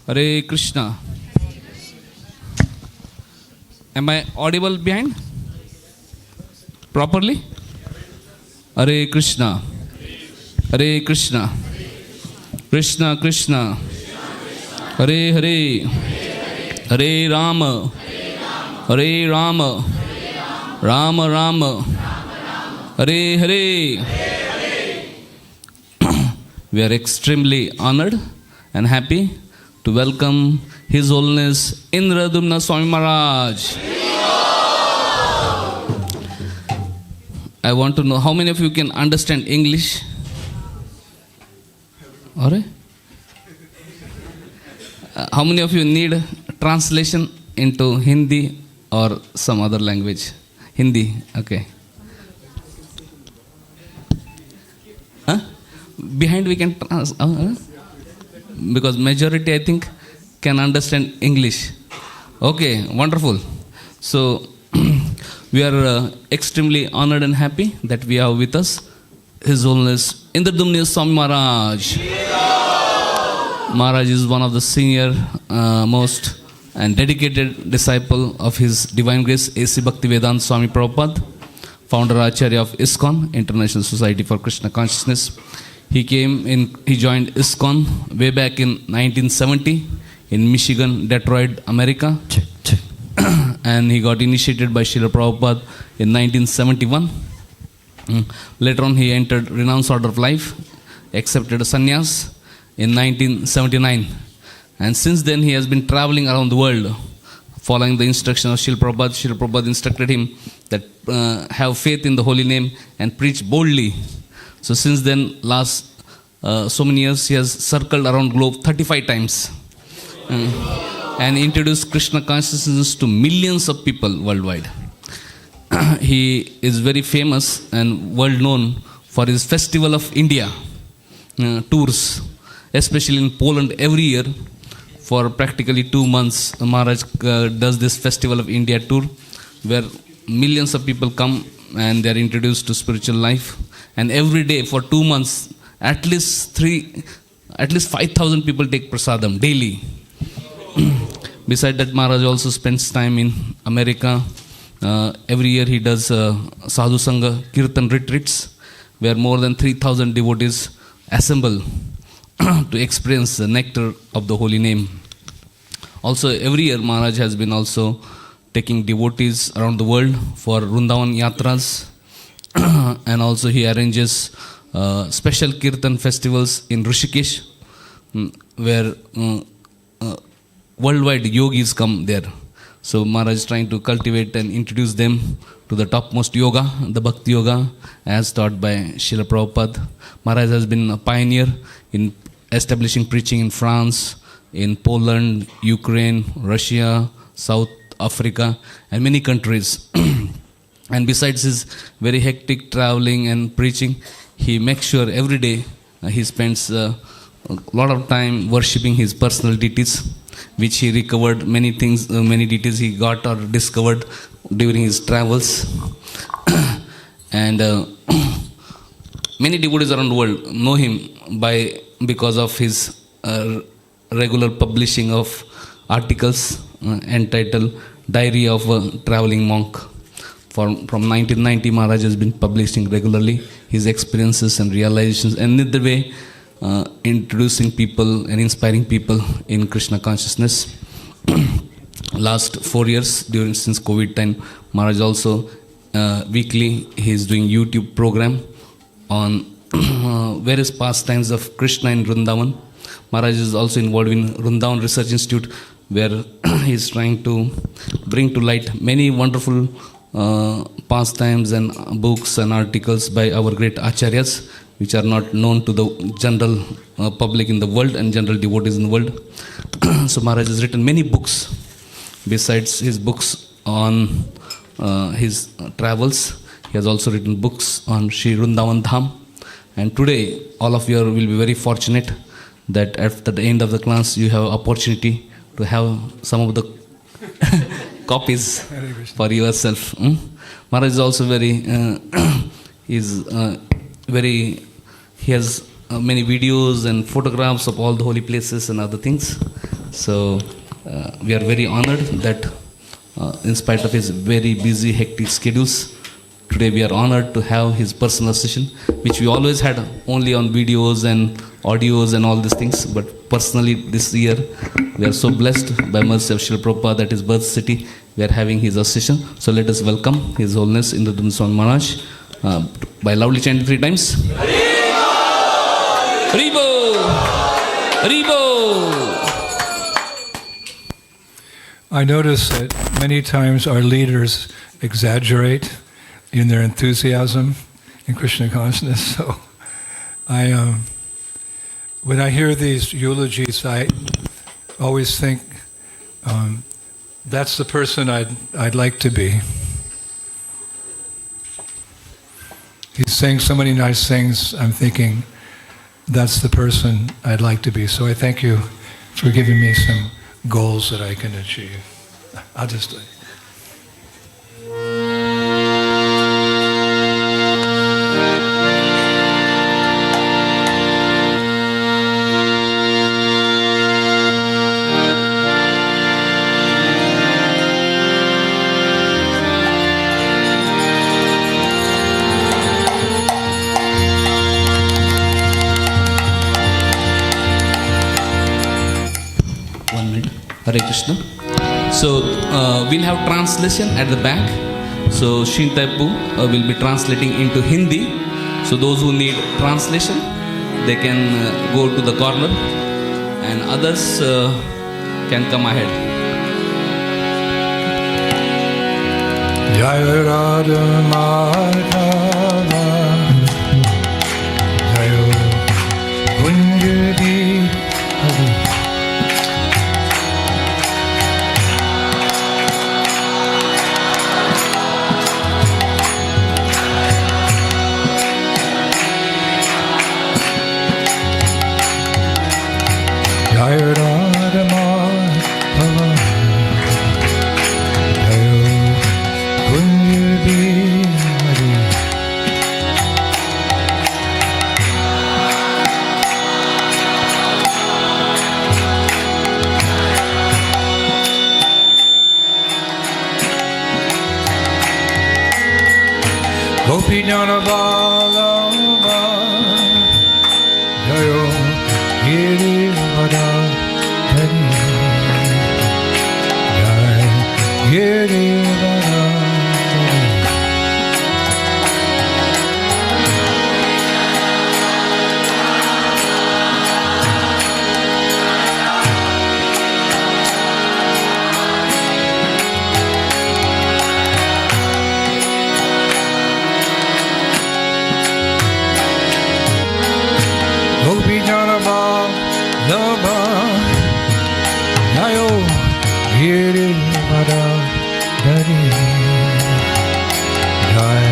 Hare Krishna. Am I audible behind? Properly? Hare Krishna. Hare Krishna. Krishna Krishna. Hare Hare. Hare Rama. Hare Rama. Rama Rama. Hare Hare. We are extremely honored and happy to welcome His Holiness Indradyumna Swami Maharaj. I want to know how many of you can understand English? Alright? How many of you need translation into Hindi or some other language? Hindi, okay. Huh? Behind we can because majority I think can understand English. Okay, wonderful. So we are extremely honored and happy that we have with us His Holiness Indradyumna Swami Maharaj. Maharaj is one of the senior most and dedicated disciple of His Divine Grace A.C. Bhaktivedanta Swami Prabhupada, founder Acharya of ISKCON, International Society for Krishna Consciousness. He joined ISKCON way back in 1970 in Michigan, Detroit, America. And he got initiated by Srila Prabhupada in 1971. Later on, he entered Renounced Order of Life, accepted a sannyas in 1979. And since then, he has been traveling around the world, following the instruction of Srila Prabhupada. Srila Prabhupada instructed him that have faith in the holy name and preach boldly. So since then, last so many years, he has circled around globe 35 times and introduced Krishna Consciousness to millions of people worldwide. He is very famous and world known for his Festival of India tours, especially in Poland every year. For practically 2 months, Maharaj does this Festival of India tour where millions of people come and they are introduced to spiritual life. And every day for 2 months, at least 5,000 people take prasadam daily. Besides that, Maharaj also spends time in America. Every year he does Sadhu Sangha Kirtan retreats where more than 3,000 devotees assemble to experience the nectar of the holy name. Also, every year Maharaj has been also taking devotees around the world for Vrindavan Yatras. And also he arranges special Kirtan festivals in Rishikesh where worldwide yogis come there. So Maharaj is trying to cultivate and introduce them to the topmost yoga, the Bhakti Yoga, as taught by Srila Prabhupada. Maharaj has been a pioneer in establishing preaching in France, in Poland, Ukraine, Russia, South Africa, and many countries. And besides his very hectic traveling and preaching, he makes sure every day he spends a lot of time worshipping his personal deities, which he recovered many deities he got or discovered during his travels. And many devotees around the world know him because of his regular publishing of articles entitled Diary of a Traveling Monk. From 1990, Maharaj has been publishing regularly his experiences and realizations, and in the way introducing people and inspiring people in Krishna consciousness. Last 4 years, since COVID time, Maharaj also weekly he is doing YouTube program on various pastimes of Krishna in Vrindavan. Maharaj is also involved in Vrindavan Research Institute, where he is trying to bring to light many wonderful pastimes and books and articles by our great acharyas, which are not known to the general public in the world and general devotees in the world. So Maharaj has written many books. Besides his books on his travels, he has also written books on Sri Vrindavan Dham. And today, all of you will be very fortunate that at the end of the class, you have opportunity to have some of the copies for yourself. Maharaj is also he has many videos and photographs of all the holy places and other things. So we are very honored that in spite of his very busy, hectic schedules, today we are honored to have his personal session, which we always had only on videos and audios and all these things. But personally, this year, we are so blessed by mercy of Srila Prabhupada at his birth city. We are having his session. So let us welcome His Holiness Indradyumna Swami Maharaj by loudly chanting 3 times. Haribo! Haribo! I notice that many times our leaders exaggerate in their enthusiasm in Krishna consciousness. So when I hear these eulogies, I always think that's the person I'd like to be. He's saying so many nice things. I'm thinking that's the person I'd like to be. So I thank you for giving me some goals that I can achieve. I'll just... Hare Krishna. So we'll have translation at the back. So Shintaipu will be translating into Hindi. So those who need translation, they can go to the corner, and others can come ahead. Jai Radha Madhava Jai Kunjadi Hari Jai Radha Madhava Jai Kunjadi Hari Gopi Jana Vallabha Jai Giri Vada Hari Jai Giri Vada Hari Gopi Jana Vallabha Jayo Giri Vada Hari Jai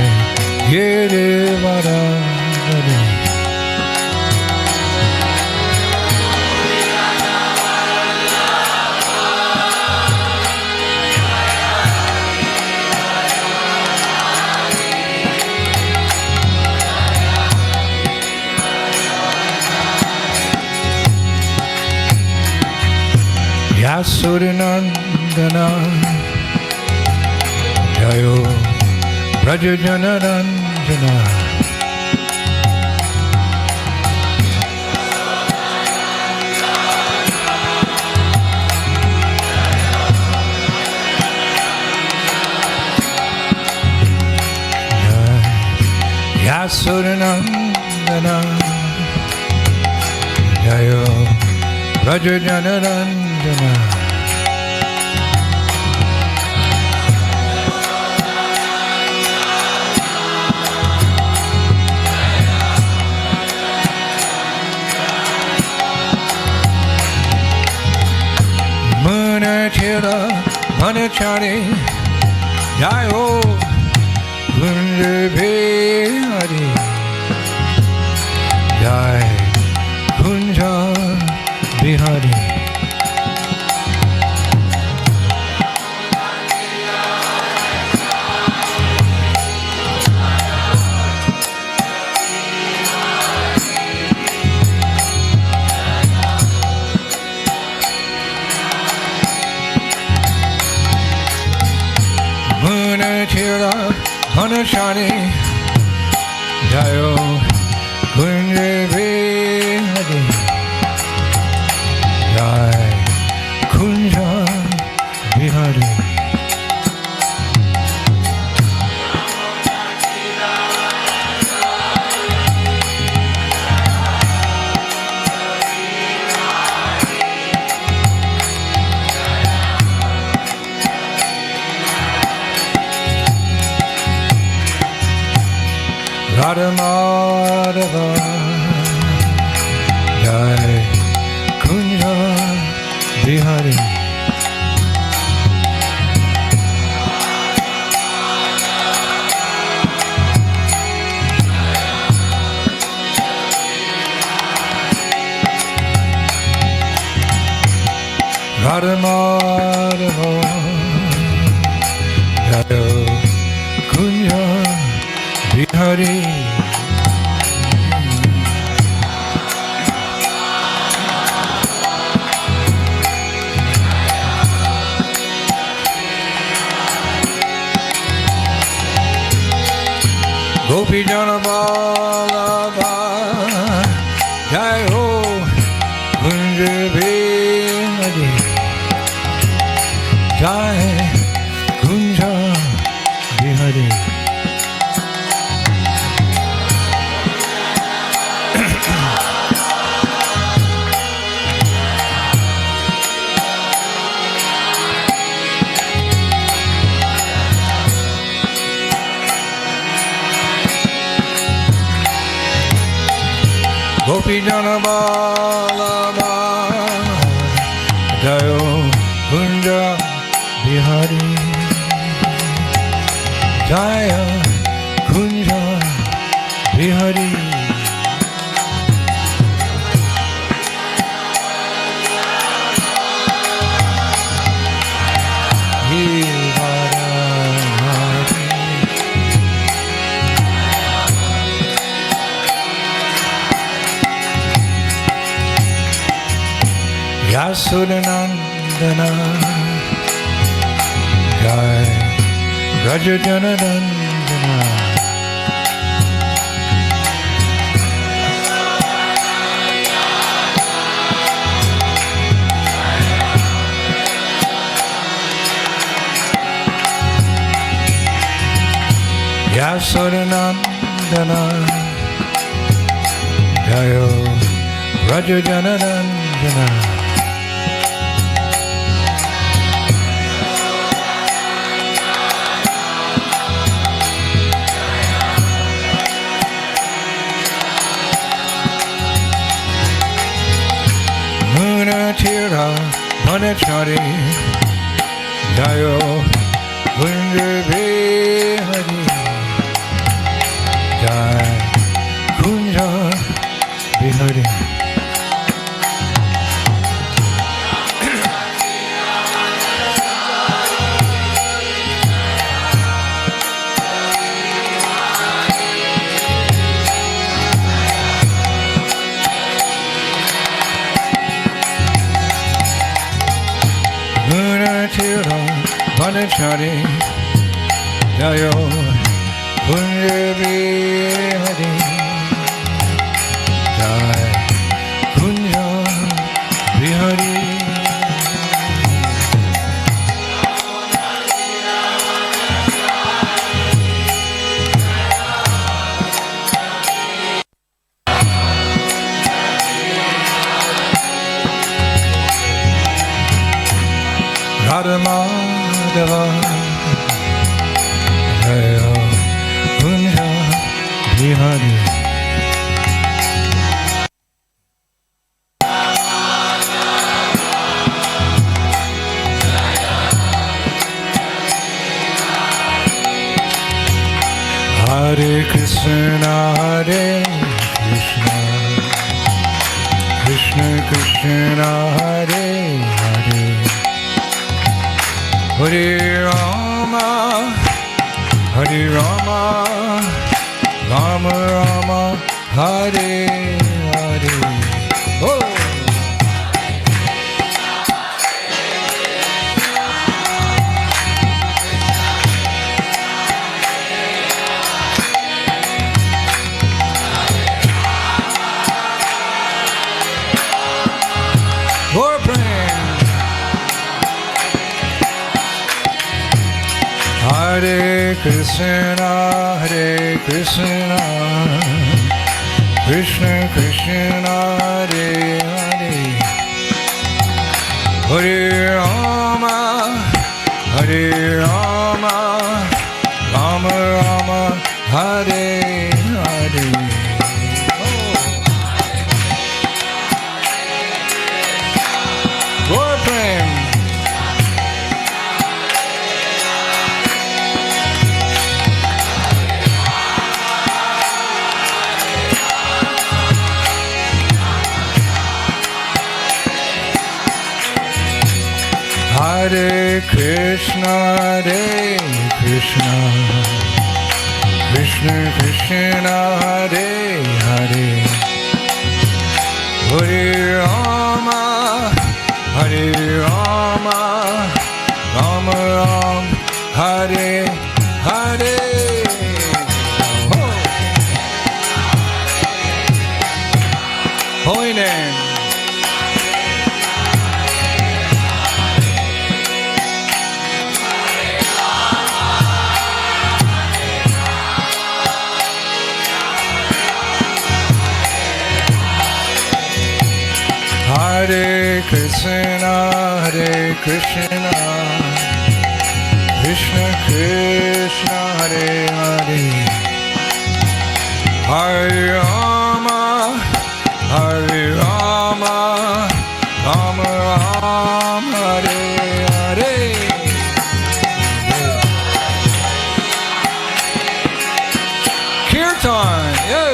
Giri Vada Hari Yasurinandana Jayo Brajajanarandana Yasurinandana Jayo Brajajanarandana Munachira Manachari Jayo Kunja Hari Jai Kunja Bihari Munatira Manashani Jayo Kunja Vihari Jai Kunja Vihari Radha Madhava Jai Kunja Vihari Radha Madhava Jai Kunja Vihari Gopi Jana Vallabha Jai Ho Kunja Vihari Jai Kunja Vihari Gopi Jana Vallabha Jayo Kunja Vihari Jaya Kunja Vihari Yasudhanandana Jai Rajajanandana Yasudhanandana Jayo Rajajanandana Munatira Manachari Jayo Kunja Vihari Jai Kunja Vihari Munatira Manachari Jayo Kunja Vihari Jai Kunja Vihari Radha Madhava Jaya Kunja Vihari Hare Krishna Hare Krishna Krishna Krishna Hare Hare Hare Rama Hare Rama Rama Rama Hare Hare Oh Hare Krishna, Krishna Krishna, Hare Hare, Hare Rama, Hare Rama, Rama Rama, Hare Hare. Gaur Prem. Hare Krishna, Krishna Krishna, Hare Hare, Hare Rama, Hare Rama, Rama Rama, Hare Hare. Holiness. Hare Krishna, Krishna Krishna, Hare Hare, Hare Rama, Hare Rama, Rama Rama, Hare Hare. Kirtan, yo!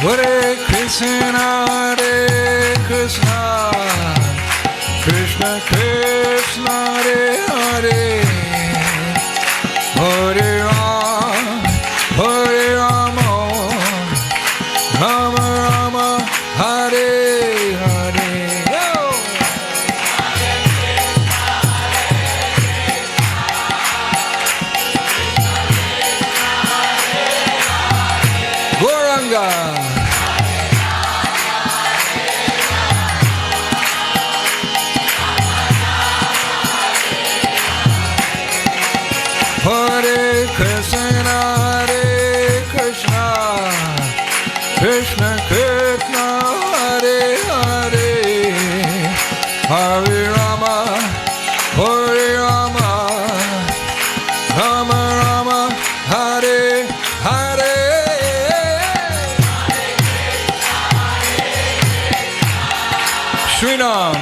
Hare Krishna, Krishna Krishna, Hare Hare, Hare Rama, Rama Rama, Hare Hare. Gauranga. Hare Krishna, Krishna Krishna, Hare Hare, Hare Rama, Rama Rama, Hare Hare. Srinam.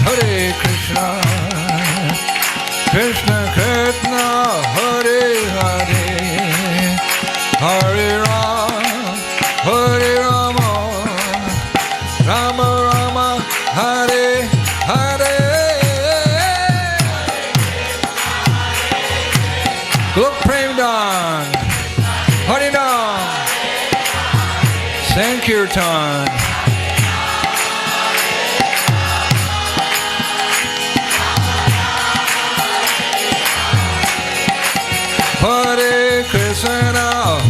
Hare Krishna, Krishna Krishna, Hare Hare, Hare Rama, Rama Rama, Hare Hare. Look, Prem Dan, Hare Nam, Sankirtan.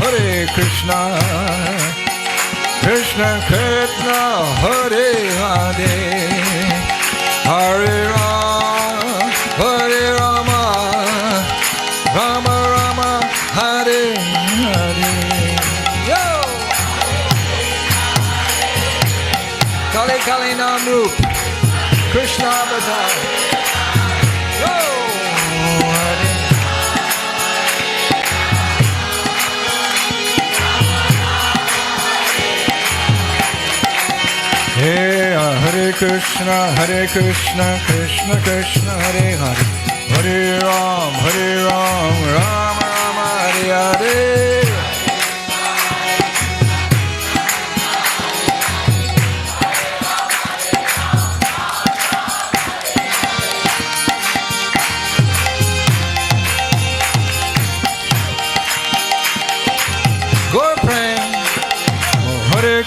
Hare Krishna, Krishna Krishna, Hare Hare, Hare Rama, Rama Rama, Hare Hare. Yo! Kali Kali Nam Roop, Krishna Avatar. Yo! Hare. Hare Krishna, Krishna Krishna, Hare Hare, Hare Ram, Rama Rama, Hare Hare.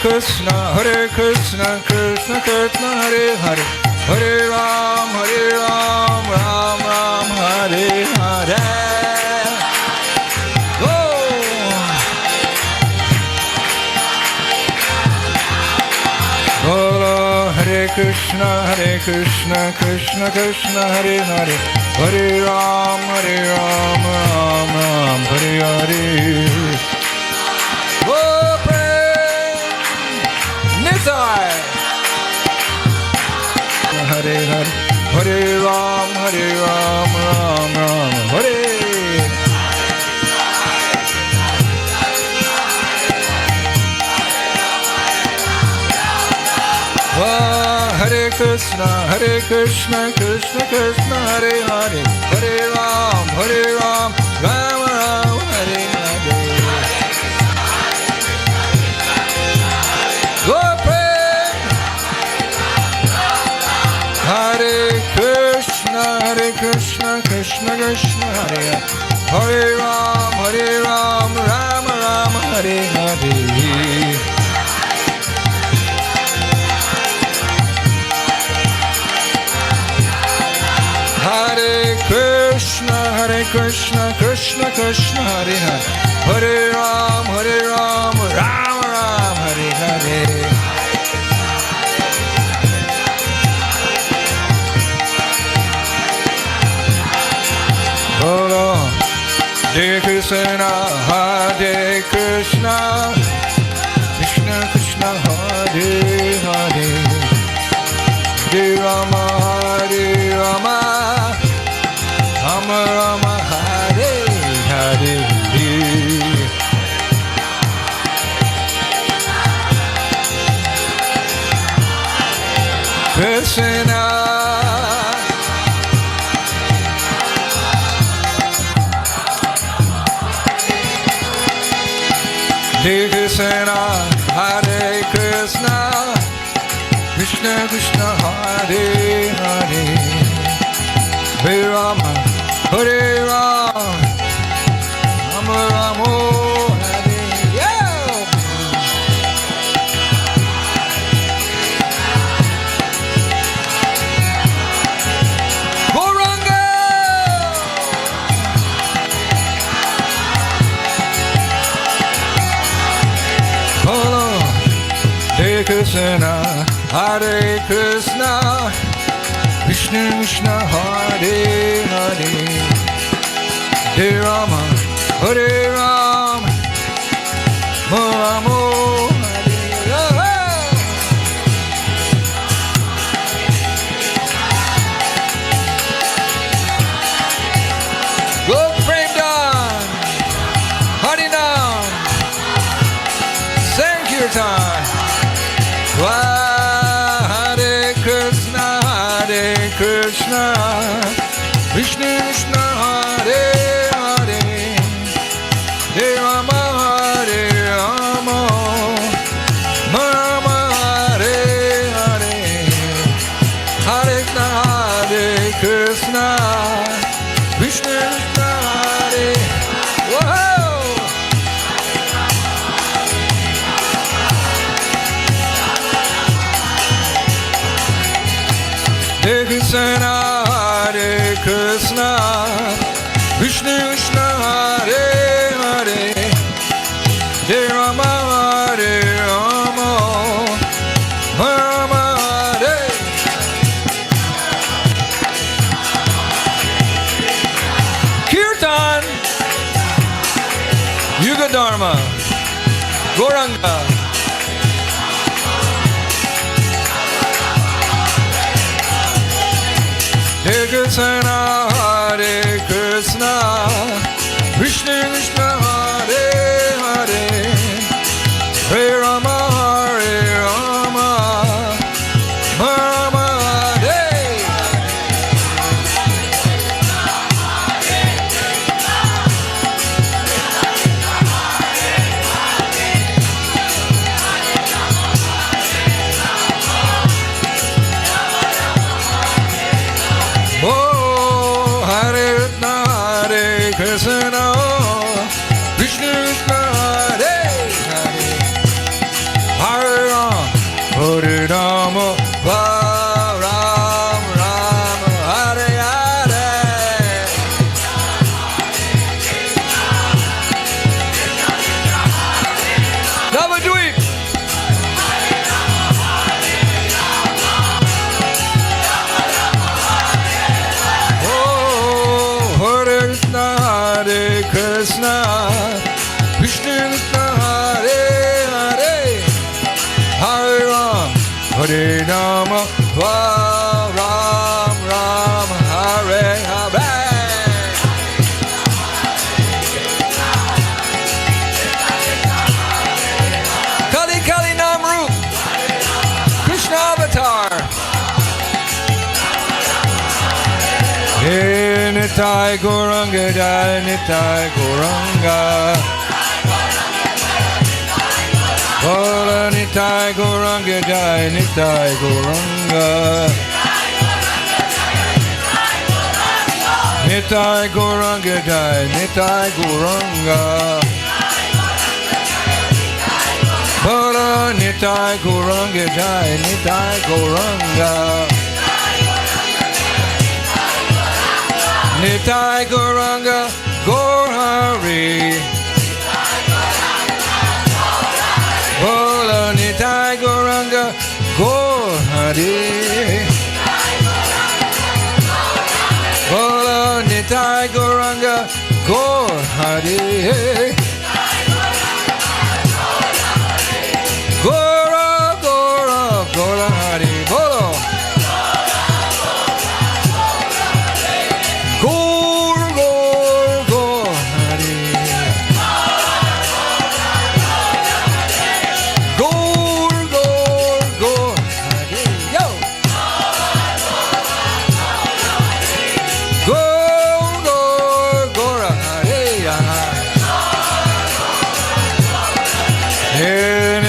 Krishna, Krishna Krishna, Hare Hare, Hare Ram, Ram Ram, Hare Hare. Hare Krishna, Krishna Krishna, Hare Hare, Hare Ram, Ram Ram, Hare Hare. Oh, praise Nitai. Hare Hare, Hare Ram, Ram Ram, Hare. Hare Krishna, Krishna Krishna, Hare Hare, Hare Ram, Ram Ram, Hare Hare. Go pray. Hare Krishna, Krishna Krishna, Hare Hare, Hare Ram, Ram Ram, Hare Hare. Hare Krishna, Krishna Krishna, Hare Hare, Hare Ram, Ram Ram, Hare Hare. Bolo, Hare Krishna, Krishna Krishna, Hare Hare, Hare Rama, Rama Rama, Hare Hare. Krishna, Hare Krishna, Hare Krishna, Krishna Krishna, Hare Hare, Hare Rama, Hare Rama, Rama Rama, Hare. Gauranga. Hello, Hare Krishna, Hare Krishna, Krishna Krishna, Hare Hare, Hare Rama, Hare Rama, Rama Hare. Go frame down, Hari Nam, sing Kirtan. Hare Krishna, Krishna Krishna, Hare Hare, Hare Rama, Rama Hare Hare, Hare Krishna, Krishna Hare. Whoa! Hare Krishna, Krishna Krishna, Hare Hare, Hare Rama, Rama Hare. Kirtan, Yuga Dharma, Gauranga. Hare Krishna, Krishna Krishna, Hare Hare, Hare Rama, Rama Hare. Oh, Hare Krishna, Krishna Krishna, Hare Hare, Hare Hey Nitai Gauranga Jai Nitai Gauranga. Bola Nitai Gauranga Jai Nitai Gauranga. Nitai Gauranga Jai Nitai Gauranga. Bola Nitai Gauranga Jai Nitai Gauranga. Nitai Gauranga Gaur Hari. Bola Nitai Gauranga Gaur Hari. Bola Nitai Gauranga Gaur Hari. Gora Gora Gora Hari. Bolo.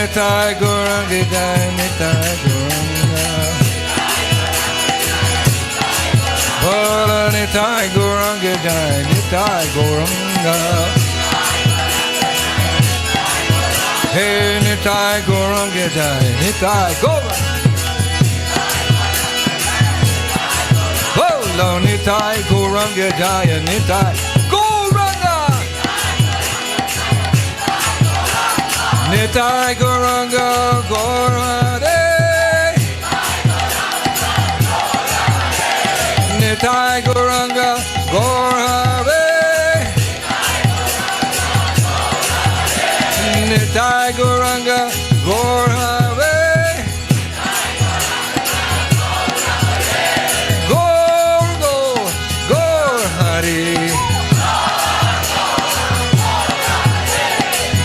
Nitai Gauranga Jai Nitai Gauranga. Bola Nitai Gauranga Jai Nitai Gauranga. Hey Nitai Gauranga Jai Nitai Gauranga. Bola Nitai Gauranga Jai Nitai Gauranga. Nitai Gauranga Gaur Hari. Nitai Gauranga Gaur Hari. Nitai Gauranga Gaur Hari.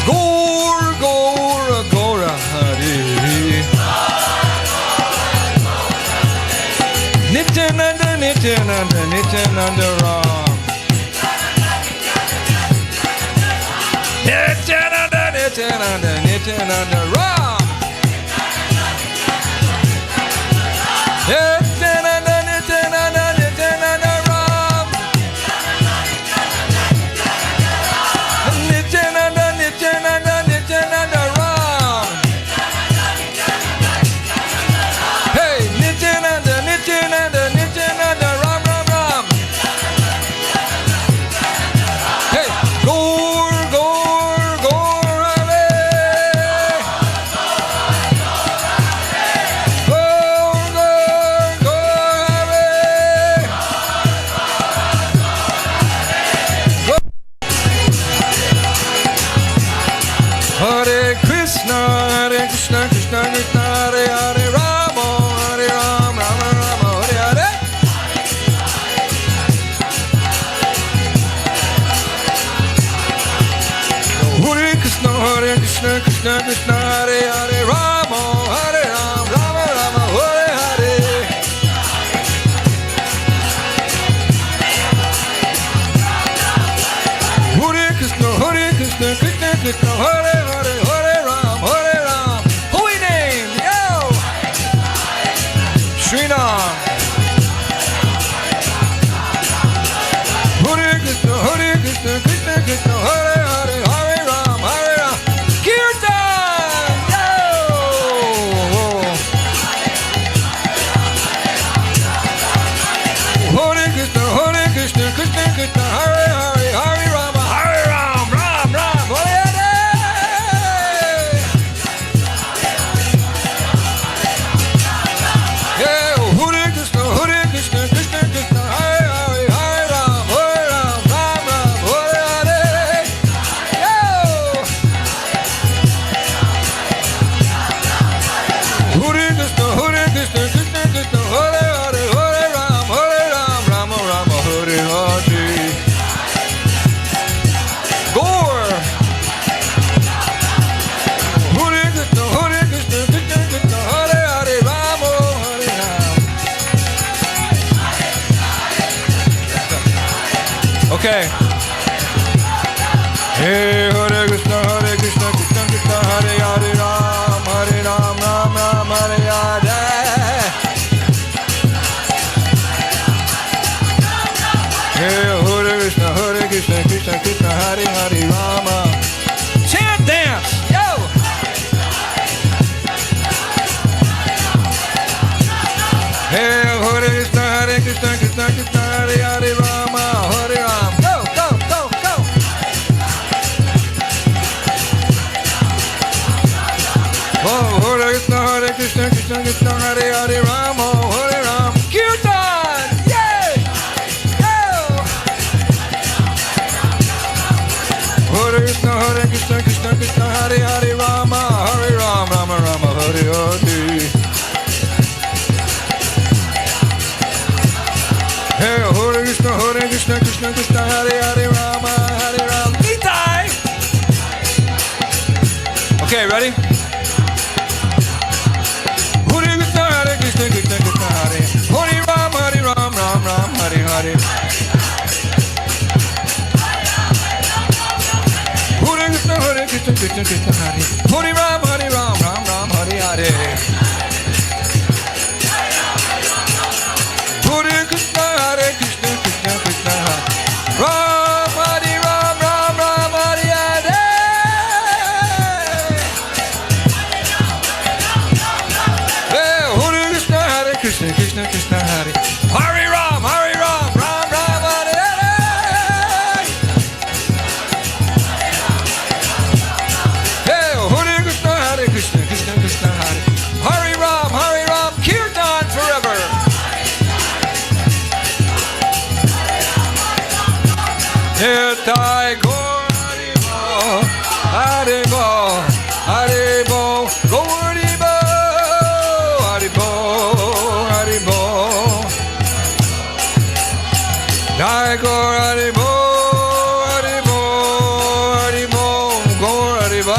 Gaur Gaur Gaur Hari. Nityananda, Nityananda, Nityananda Ram. Nityananda, Nityananda, Nityananda Ram. Nityananda, Nityananda, Nityananda Ram. Nityananda, Nityananda, Nityananda Ram. Hey, Nityananda, Nityananda, Nityananda Ram Ram Ram. Hey, Gaur Gaur Gaur Hari. Gaur Gaur Gaur Hari. Hare Krishna, Krishna Krishna, Hare Hare Rama, Hare Rama, Rama Rama, Hare Hare. Hare Krishna, Krishna Krishna, Hare Hare Rama, Hare Rama, Rama Rama, Hare Hare. Hare Krishna, Krishna Krishna, Hare Hare, Hare Ram, Hare Ram. Holy name, yo! Srinam. Hare Krishna, Krishna Krishna, Hare Hare, Hare Ram, Hare Ram. Kirtan, yo! Hare Krishna, Krishna Krishna, Hare Hare, Hare Rama, Hare Ram, Ram Ram, Hare Hare. Okay. Hey, Hare Krishna, Krishna Krishna, Hare Hare Ram, Ram Ram, Hare Hare. Hey, Hare Krishna, Krishna Krishna, Hare Hare Rama. Chant dance, yo. Hey, Hare Krishna, Krishna Krishna, Hare Hare Rama, Hare Ram. Go, go, go, go. Oh, Hare Krishna, Krishna Krishna, Hare Hare Rama, Hare Ram. Kirtan, yay! Go! Hare Krishna, Krishna Krishna, Hare Hare Rama, Hare Ram, Rama Rama, Hare Hare. Hey, Hare Krishna, Krishna Krishna, Hare Hare Rama, Hare Ram. Gita! Okay, ready? Hare Krishna, Krishna Krishna, Hare Ram, Ram Ram, Hare Hare. Hare Krishna, Krishna Krishna, Hare Ram, Ram Ram, Hare Hare. Hare Krishna, Krishna Krishna, Ram, Hare Ram, Ram Ram, Hare Hare. Hey, Hare Krishna, Krishna Krishna, Hare Ram, Ram Ram, Hare Hare. Hey, Hare Krishna, Krishna Krishna, Hare Ram, Kirtan forever. Nitai Gaur Hare Bo, Hare Bo, Gaur Hare Bo, Hare Bo. Nitai Gaur Hare Bo, Hare Bo, Hare Bo, Gaur Hare Bo.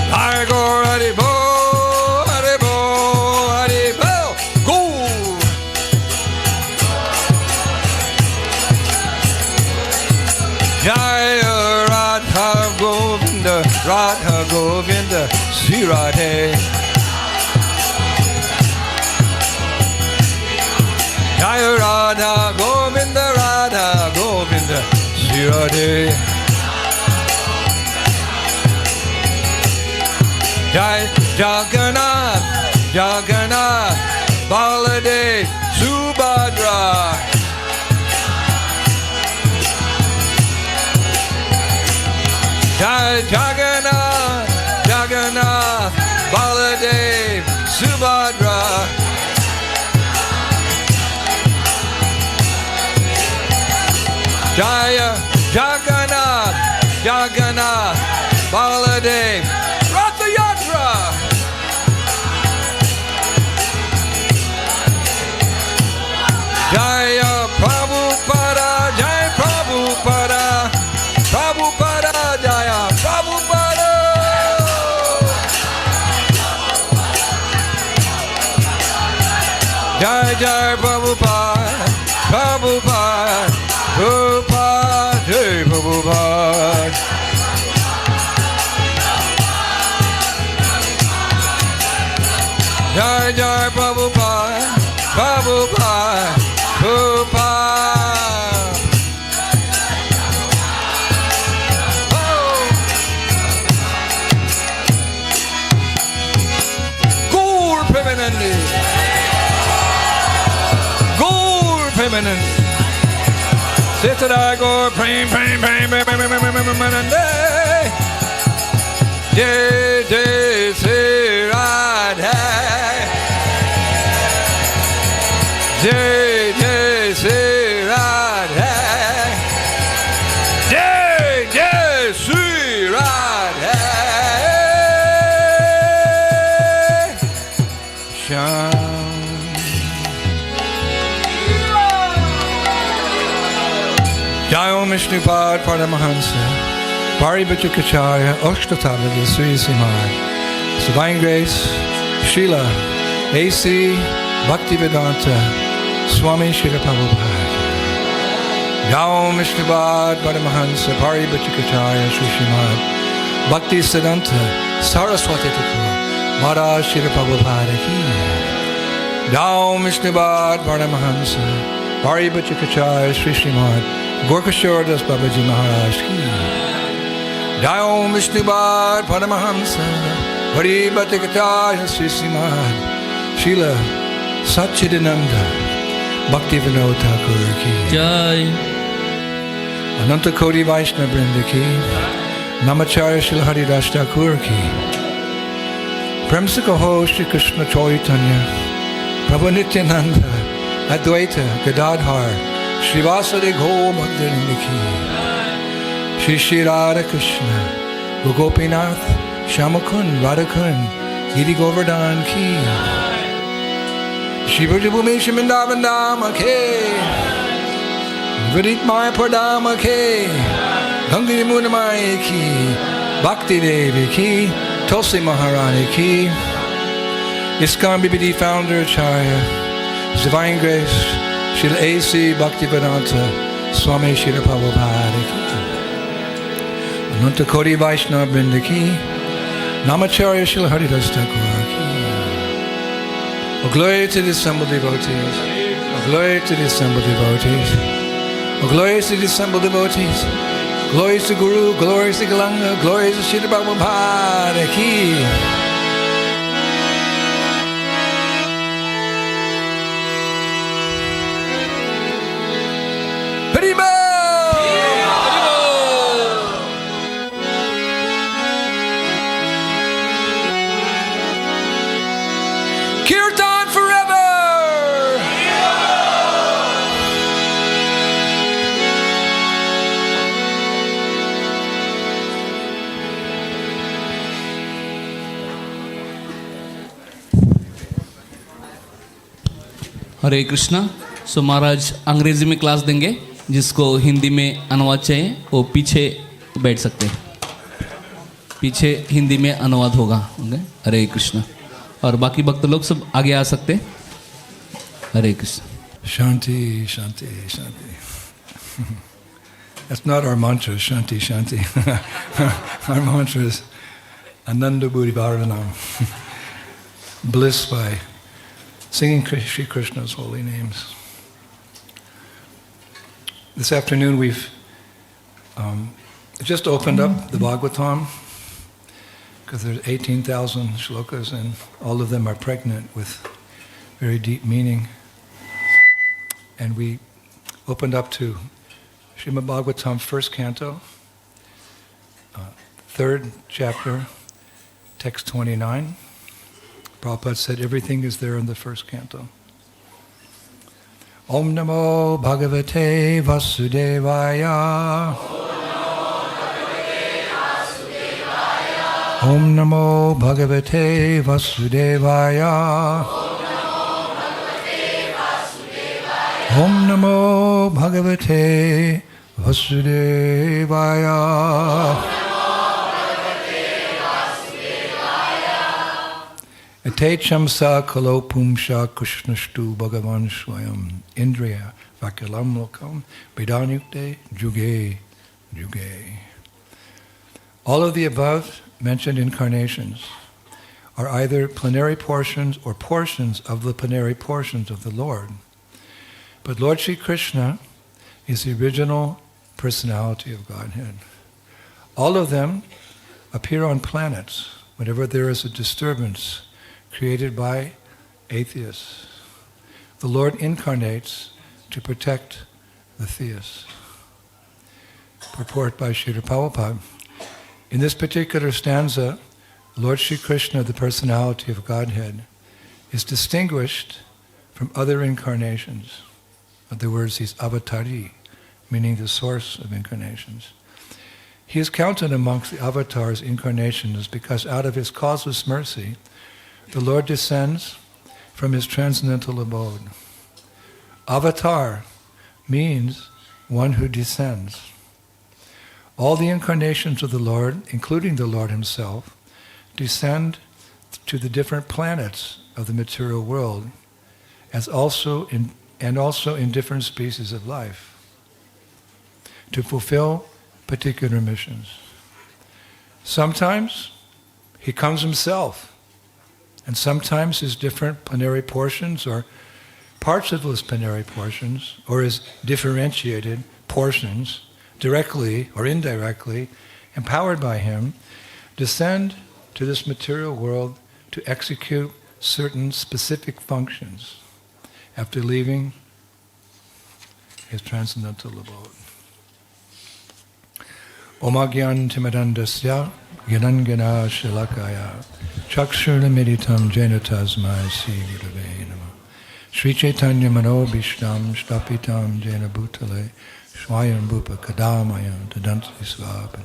Nitai Gaur Hare Bo. Radha Govinda Sri Radhe. Jaya Radha Govinda Sri Radhe. Jai Jagannath Baladev Subhadra. Jai Jagannath Baladev Subhadra. Jaya Jagannath Baladev Ratha Yatra. Jaya Prabhupada, Jaya Prabhupada, Prabhupada, Jaya Prabhupada. Jai Jai Prabhupada, Prabhupada, Prabhupada, Jai Prabhupada. Jai Jai Prabhupada, Prabhupada, Prabhupada. Gaur Premanandi. Sitara Gaur Prem Premanandi. Jai Jai Sri Radha. Jai Jai Sri Radha. Jai Jai Sri Radha. Jai Om Vishnupad Paramahansa Paribhajukacharya Oshtatavada Sri Srimad Divine Grace Srila A.C. Bhaktivedanta Swami Srila Prabhupada. Now Mishnabad Paramahansa Paribhachikacharya Sri Srimad Bhakti Siddhanta Saraswati Thakur Maharaj Srila Prabhupada ki. Now Mishnabad Paramahansa Paribhachikacharya Sri Srimad Gorkashore Das Babaji Maharaj ki. Now Mishnabad Paramahansa Paribhachikacharya Sri Srimad Srila Satchidananda Bhakti Vinod Thakur ki. Jai. Ananta Koti Vaishnava Vrinda ki. Namacharya Srila Haridas Thakur ki. Premsika Ho Shri Krishna Chaitanya Prabhu Nityananda Advaita Gadadhar Srivasade Go Bhaktivinda ki. Shri Shri Radha Krishna Gopinath Shamakun Radhakun Giri Govardhan ki. Shri Vrajabhumi Shimindavandama ke. Vidit Maya Pradama ke. Gangi Munamaya ki. Bhakti Devi ki. Tulsi Maharani ki. ISKCON BBD Founder Acharya. His Divine Grace Srila A.C. Bhaktivedanta Swami Srila Prabhupada ki. Ananta Koti Vaishnava Vrinda ki. Namacharya Srila Haridas Thakur ki. Oh, glory to the assembled devotees. Oh, glory to the assembled devotees. Oh, glory to the assembled devotees. Glory to Guru, glory to Galanga, glory to Srila Prabhupada ki. Haribol! Kirtan forever! हरे कृष्णा. सो महाराज अंग्रेजी में class देंगे. जिसको हिंदी में अनुवाद चाहिए वो पीछे बैठ सकते हैं. पीछे हिंदी में अनुवाद होगा. हरे कृष्णा. और बाकी भक्त लोग सब आगे आ सकते हैं. हरे Krishna. Shanti, Shanti, Shanti. That's not our mantra, Shanti, Shanti. Our mantra is Ananda Buddhi Bharavanam. Bliss by singing Sri Krishna's holy names. This afternoon we've just opened up the Bhagavatam, because there's 18,000 shlokas and all of them are pregnant with very deep meaning. And we opened up to Srimad Bhagavatam, first canto, third chapter, text 29. Prabhupada said everything is there in the first canto. Om Namo Bhagavate Vasudevaya. Om Namo Bhagavate Vasudevaya. Om Namo Bhagavate Vasudevaya. Ate chamsa kalo pumsha krishnashtu bhagavan swayam indriya vakilam lokam vedanyukte juge juge. All of the above mentioned incarnations are either plenary portions or portions of the plenary portions of the Lord. But Lord Sri Krishna is the original personality of Godhead. All of them appear on planets whenever there is a disturbance created by atheists. The Lord incarnates to protect the theists. Purport by Srila Prabhupada. In this particular stanza, Lord Sri Krishna, the personality of Godhead, is distinguished from other incarnations. In other words, he's avatari, meaning the source of incarnations. He is counted amongst the avatars, incarnations, because out of his causeless mercy, the Lord descends from his transcendental abode. Avatar means one who descends. All the incarnations of the Lord, including the Lord himself, descend to the different planets of the material world and also in different species of life, to fulfill particular missions. Sometimes he comes himself, and sometimes his different plenary portions or parts of those plenary portions, or his differentiated portions, directly or indirectly, empowered by him, descend to this material world to execute certain specific functions after leaving his transcendental abode. Omagyan timadandasya yanangana shilakaya chakshurna meditam jena tasmai si gurave nama Sri Chaitanya manobishtam shtapitam jena bhutale swayam bhupa kadamayam tadanti svapan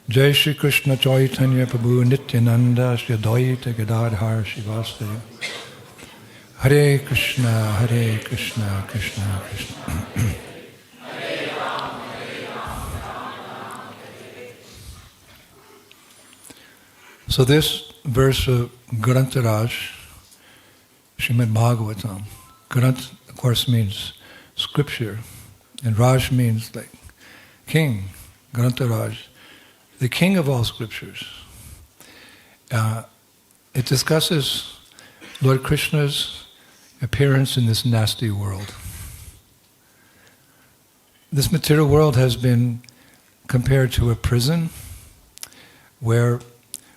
Jai Shri Krishna Chaitanya Prabhu Nityananda Shri Advaita Gadadhar Shivasaya Hare Krishna, Krishna Krishna. So this verse of Grantaraj, Srimad Bhagavatam, Grant of course means scripture, and Raj means like king, Grantaraj, the king of all scriptures. It discusses Lord Krishna's appearance in this nasty world. This material world has been compared to a prison where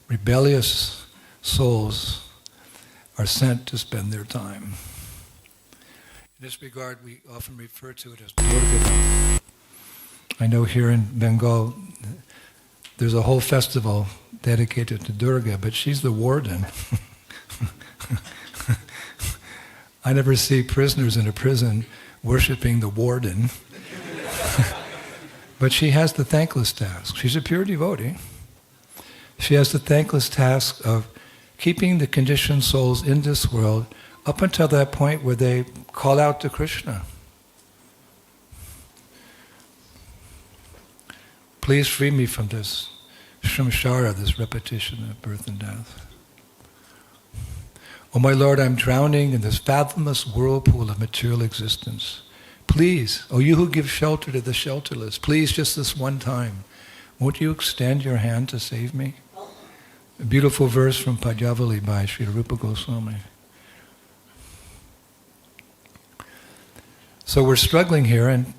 rebellious souls are sent to spend their time. In this regard, we often refer to it as Progarm. I know here in Bengal, there's a whole festival dedicated to Durga, but she's the warden. I never see prisoners in a prison worshipping the warden. But she has the thankless task. She's a pure devotee. She has the thankless task of keeping the conditioned souls in this world up until that point where they call out to Krishna. Please free me from this samsara, this repetition of birth and death. Oh my Lord, I'm drowning in this fathomless whirlpool of material existence. Please, oh you who give shelter to the shelterless, please just this one time, won't you extend your hand to save me? A beautiful verse from Padjavali by Sri Rupa Goswami. So we're struggling here, and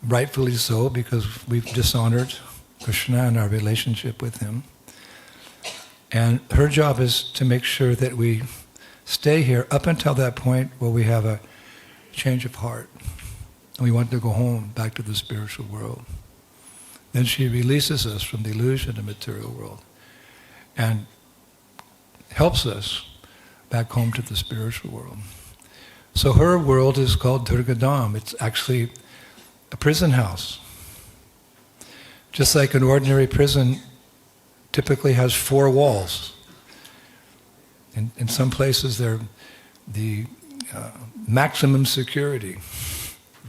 rightfully so, because we've dishonored Krishna and our relationship with him. And her job is to make sure that we stay here up until that point where we have a change of heart. And we want to go home, back to the spiritual world. Then she releases us from the illusion of the material world and helps us back home to the spiritual world. So her world is called Durgadam. It's actually a prison house. Just like an ordinary prison typically has 4 walls. In some places they're the maximum security.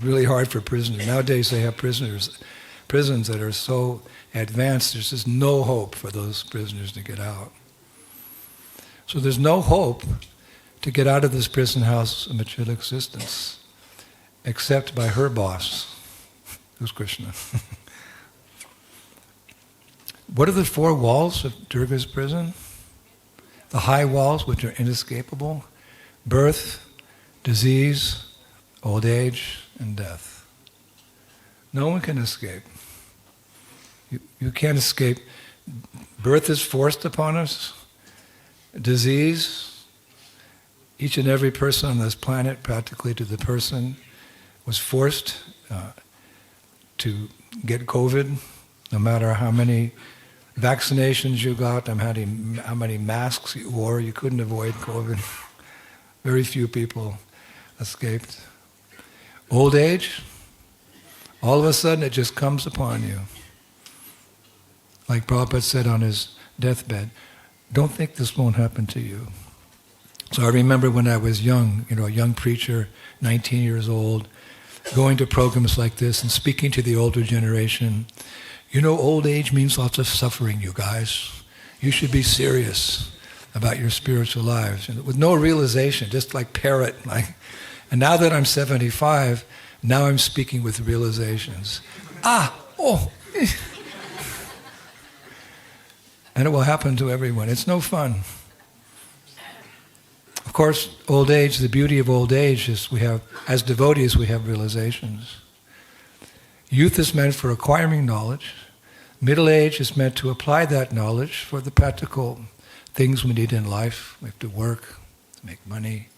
Really hard for prisoners. Nowadays they have prisons that are so advanced, there's just no hope for those prisoners to get out. So there's no hope to get out of this prison house of material existence, except by her boss, who's Krishna. What are the 4 walls of Durga's prison? The high walls, which are inescapable: birth, disease, old age, and death. No one can escape. You can't escape. Birth is forced upon us. Disease, each and every person on this planet, practically to the person, was forced to get COVID, no matter how many vaccinations you got, how many masks you wore, you couldn't avoid COVID. Very few people escaped. Old age, all of a sudden it just comes upon you. Like Prabhupada said on his deathbed, don't think this won't happen to you. So I remember when I was young, a young preacher, 19 years old, going to programs like this and speaking to the older generation. Old age means lots of suffering, you guys. You should be serious. about your spiritual lives, and with no realization, just like parrot. And now that I'm 75, now I'm speaking with realizations. And it will happen to everyone. It's no fun. Of course, old age, the beauty of old age is we have, as devotees, we have realizations. Youth is meant for acquiring knowledge. Middle age is meant to apply that knowledge for the practical things we need in life. We have to work, make money,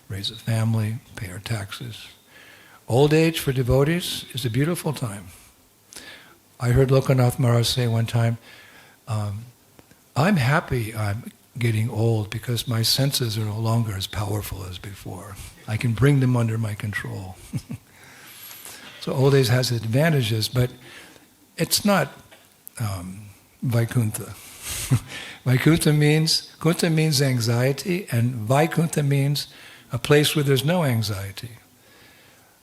raise a family, pay our taxes. Old age for devotees is a beautiful time. I heard Lokanath Maharaj say one time, I'm happy I'm getting old because my senses are no longer as powerful as before. I can bring them under my control. So old age has advantages, but it's not Vaikuntha. Vaikuntha means anxiety, and Vaikuntha means a place where there's no anxiety.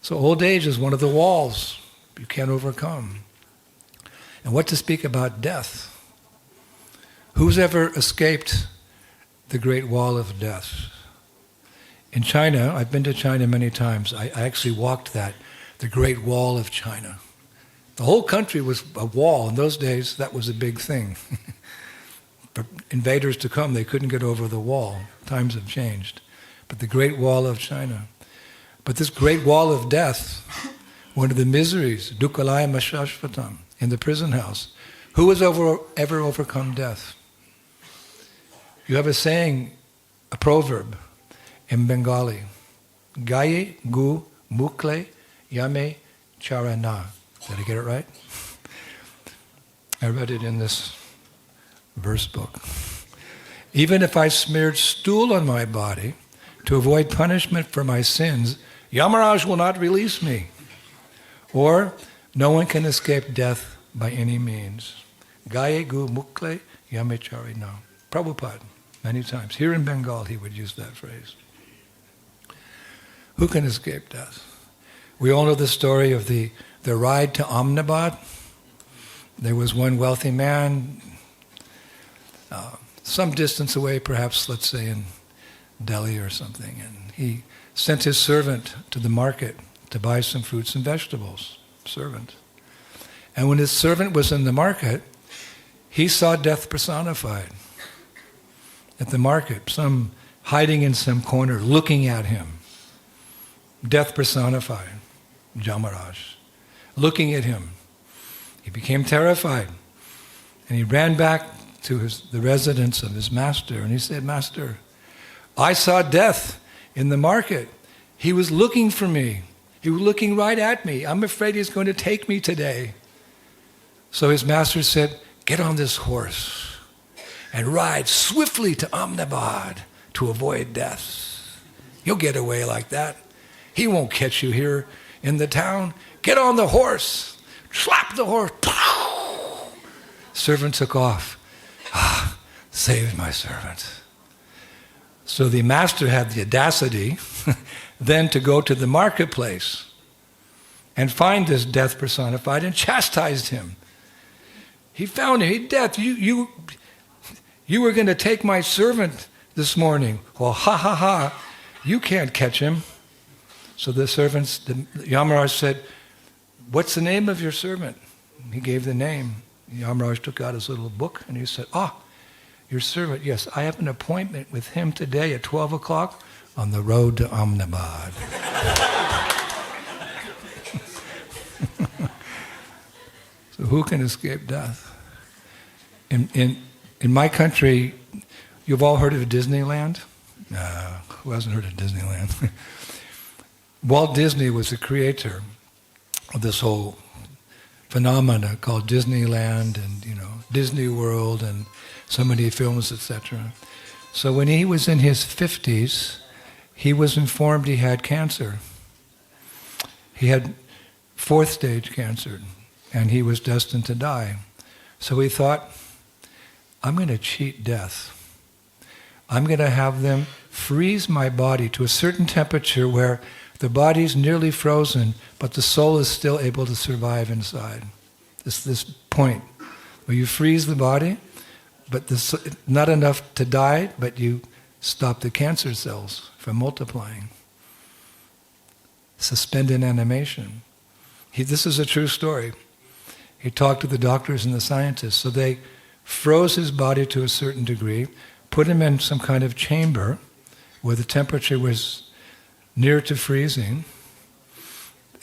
So old age is one of the walls you can't overcome. And what to speak about death? Who's ever escaped the Great Wall of Death? In China, I've been to China many times. I actually walked the Great Wall of China. The whole country was a wall. In those days, that was a big thing. For invaders to come, they couldn't get over the wall. Times have changed. But the Great Wall of China. But this Great Wall of Death, one of the miseries, Dukkalaya Mashashvatam, in the prison house. Who has ever overcome death? You have a saying, a proverb in Bengali. Gaye gu mukle yame charana. Did I get it right? I read it in this verse book. Even if I smeared stool on my body to avoid punishment for my sins, Yamaraj will not release me. Or, no one can escape death by any means. Gaye gu mukle yame charana. Prabhupada, many times. Here in Bengal, he would use that phrase. Who can escape death? We all know the story of the ride to Ahmedabad. There was one wealthy man, some distance away, perhaps, let's say in Delhi or something, and he sent his servant to the market to buy some fruits and vegetables. Servant. And when his servant was in the market, he saw death personified at the market, some hiding in some corner, looking at him. Death personified, Jamaraj, looking at him. He became terrified, and he ran back to the residence of his master, and he said, Master, I saw death in the market. He was looking for me. He was looking right at me. I'm afraid he's going to take me today. So his master said, get on this horse and ride swiftly to Ahmedabad to avoid death. You'll get away like that. He won't catch you here in the town. Get on the horse. Slap the horse. Servant took off. Saved my servant. So the master had the audacity then to go to the marketplace and find this death personified and chastised him. He found him. Hey, death, you were going to take my servant this morning. Well, ha ha ha, you can't catch him. So the Yamaraj said, what's the name of your servant? He gave the name. Yamaraj took out his little book and he said, your servant, yes, I have an appointment with him today at 12 o'clock on the road to Ahmedabad. So who can escape death? In my country, you've all heard of Disneyland? Who hasn't heard of Disneyland? Walt Disney was the creator of this whole phenomena called Disneyland and, Disney World and so many films, etc. So when he was in his 50s, he was informed he had cancer. He had 4th stage cancer, and he was destined to die. So he thought, I'm going to cheat death. I'm going to have them freeze my body to a certain temperature where the body's nearly frozen, but the soul is still able to survive inside. This point where you freeze the body, but this, not enough to die, but you stop the cancer cells from multiplying. Suspended animation. This is a true story. He talked to the doctors and the scientists. So they froze his body to a certain degree, put him in some kind of chamber where the temperature was near to freezing,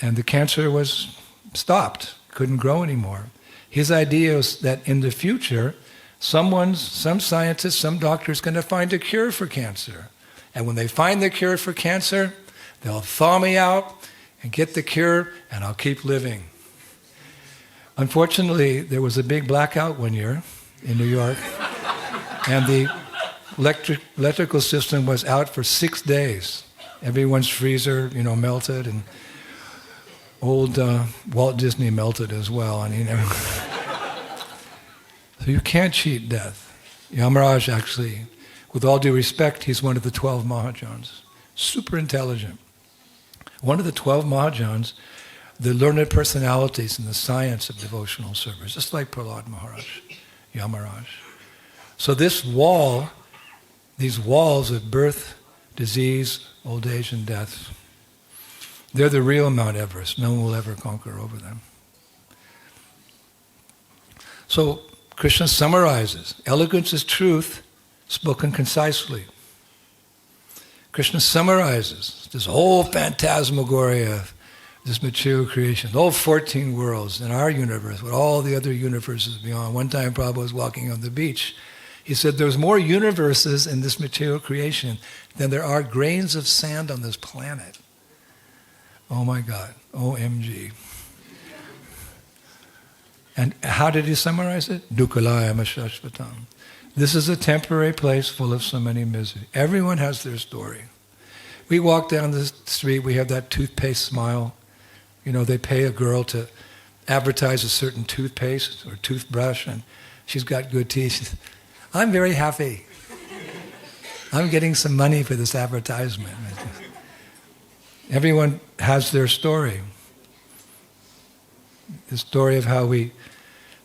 and the cancer was stopped, couldn't grow anymore. His idea was that in the future, some scientist, some doctor is going to find a cure for cancer. And when they find the cure for cancer, they'll thaw me out and get the cure, and I'll keep living. Unfortunately, there was a big blackout one year in New York, and the electrical system was out for 6 days. Everyone's freezer, melted, and old Walt Disney melted as well. So you can't cheat death. Yamaraj actually, with all due respect, he's one of the 12 Mahajans. Super intelligent. One of the 12 Mahajans, the learned personalities in the science of devotional service, just like Prahlad Maharaj, Yamaraj. So these walls of birth, disease, old age, and death, they're the real Mount Everest. No one will ever conquer over them. So Krishna summarizes, elegance is truth spoken concisely. Krishna summarizes this whole phantasmagoria of this material creation, all 14 worlds in our universe, with all the other universes beyond. One time Prabhupada was walking on the beach. He said there's more universes in this material creation than there are grains of sand on this planet. Oh my God, OMG. And how did he summarize it? Dukkalayam ashashvatam. This is a temporary place full of so many misery. Everyone has their story. We walk down the street, we have that toothpaste smile. They pay a girl to advertise a certain toothpaste or toothbrush, and she's got good teeth. She says, I'm very happy. I'm getting some money for this advertisement. Everyone has their story. The story of how we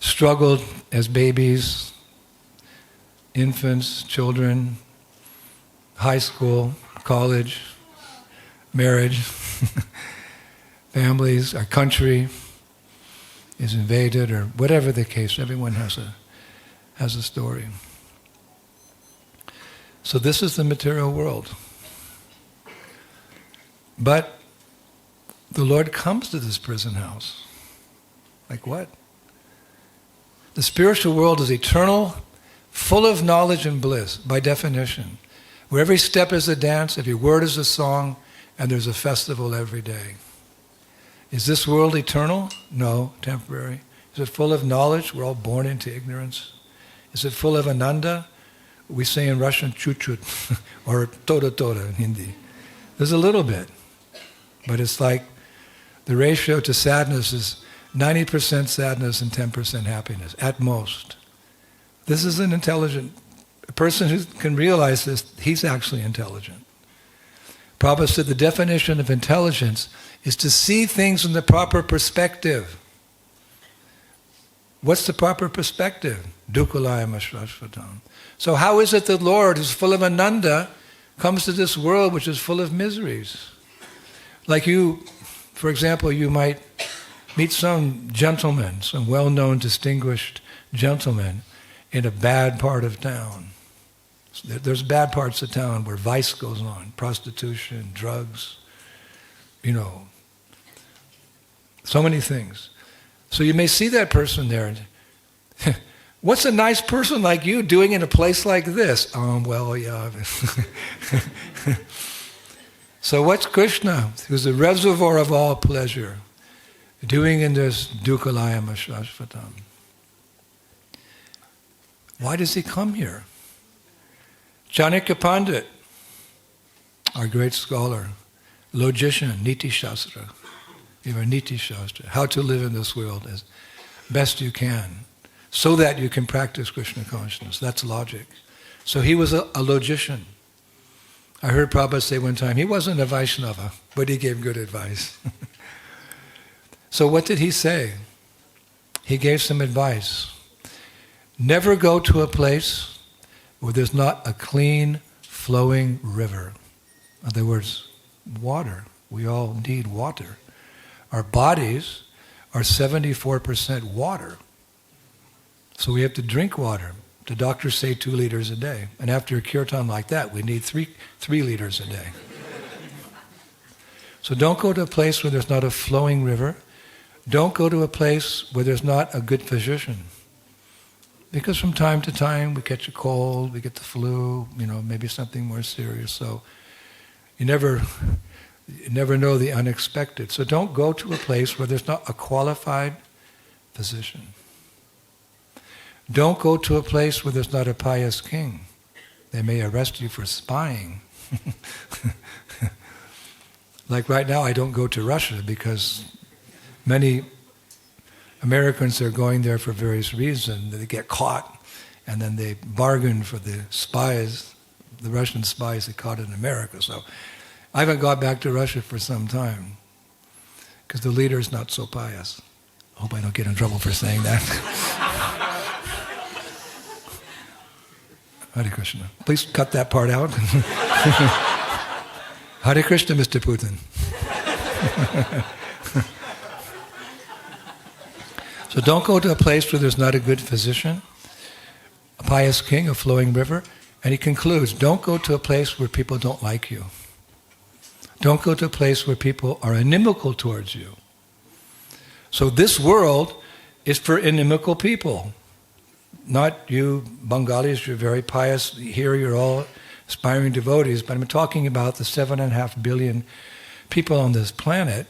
struggled as babies, infants, children, high school, college, marriage, families, our country is invaded, or whatever the case. Everyone has a story. So this is the material world. But the Lord comes to this prison house. Like what? The spiritual world is eternal, full of knowledge and bliss, by definition. Where every step is a dance, every word is a song, and there's a festival every day. Is this world eternal? No, temporary. Is it full of knowledge? We're all born into ignorance. Is it full of ananda? We say in Russian, chut-chut, or toda in Hindi. There's a little bit. But it's like the ratio to sadness is 90% sadness and 10% happiness, at most. This is an intelligent person who can realize this. He's actually intelligent. Prabhupada said the definition of intelligence is to see things in the proper perspective. What's the proper perspective? Dukkalayam ashvashvatam. So how is it that Lord, who's full of ananda, comes to this world which is full of miseries? Like you, for example, you might meet some gentleman, some well-known, distinguished gentleman in a bad part of town. There's bad parts of town where vice goes on, prostitution, drugs, so many things. So you may see that person there and what's a nice person like you doing in a place like this? Well, yeah. So what's Krishna, who's the reservoir of all pleasure, doing in this Dukkalayam ashvashvatam? Why does he come here? Chanakya Pandit, our great scholar, logician, Niti Shastra. You have a Niti Shastra, how to live in this world as best you can, so that you can practice Krishna consciousness. That's logic. So he was a logician. I heard Prabhupada say one time, he wasn't a Vaishnava, but he gave good advice. So what did he say? He gave some advice. Never go to a place where there's not a clean, flowing river. In other words, water. We all need water. Our bodies are 74% water. So we have to drink water. The doctors say 2 liters a day. And after a kirtan like that, we need 3 liters a day. So don't go to a place where there's not a flowing river. Don't go to a place where there's not a good physician. Because from time to time we catch a cold, we get the flu, maybe something more serious. So you never know the unexpected. So don't go to a place where there's not a qualified physician. Don't go to a place where there's not a pious king. They may arrest you for spying. Like right now, I don't go to Russia because many Americans are going there for various reasons. They get caught, and then they bargain for the spies, the Russian spies they caught in America. So I haven't got back to Russia for some time because the leader is not so pious. I hope I don't get in trouble for saying that. Hare Krishna. Please cut that part out. Hare Krishna, Mr. Putin. So don't go to a place where there's not a good physician, a pious king, a flowing river. And he concludes, don't go to a place where people don't like you. Don't go to a place where people are inimical towards you. So this world is for inimical people. Not you Bengalis, you're very pious. Here you're all aspiring devotees. But I'm talking about the 7.5 billion people on this planet.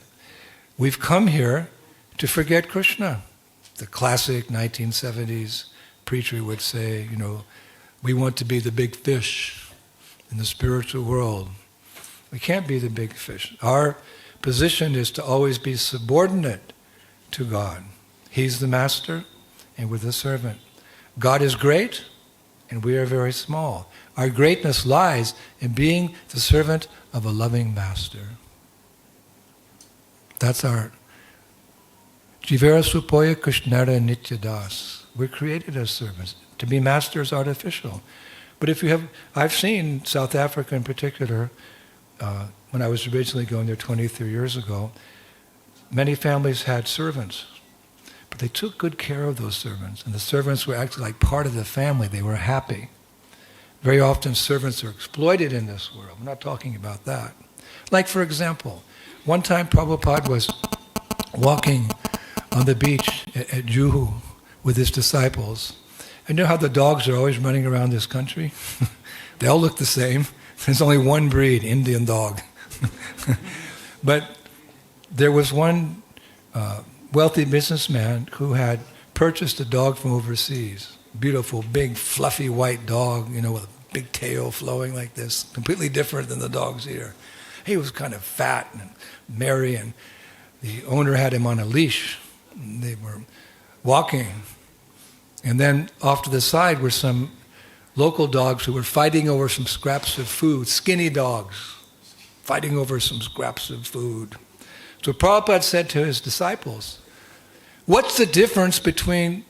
We've come here to forget Krishna. The classic 1970s preacher would say, we want to be the big fish in the spiritual world. We can't be the big fish. Our position is to always be subordinate to God. He's the master and we're the servant. God is great and we are very small. Our greatness lies in being the servant of a loving master. That's our Jivera Supoya Krishnara Nityadas. We're created as servants. To be master is artificial. But I've seen South Africa in particular, when I was originally going there 23 years ago, many families had servants. But they took good care of those servants. And the servants were actually like part of the family. They were happy. Very often servants are exploited in this world. I'm not talking about that. Like for example, one time Prabhupada was walking on the beach at Juhu with his disciples. And you know how the dogs are always running around this country? They all look the same. There's only one breed, Indian dog. But there was one wealthy businessman who had purchased a dog from overseas. Beautiful, big, fluffy white dog, with a big tail flowing like this. Completely different than the dogs here. He was kind of fat and merry, and the owner had him on a leash. They were walking. And then off to the side were some local dogs who were fighting over some scraps of food, skinny dogs, fighting over some scraps of food. So Prabhupada said to his disciples, what's the difference between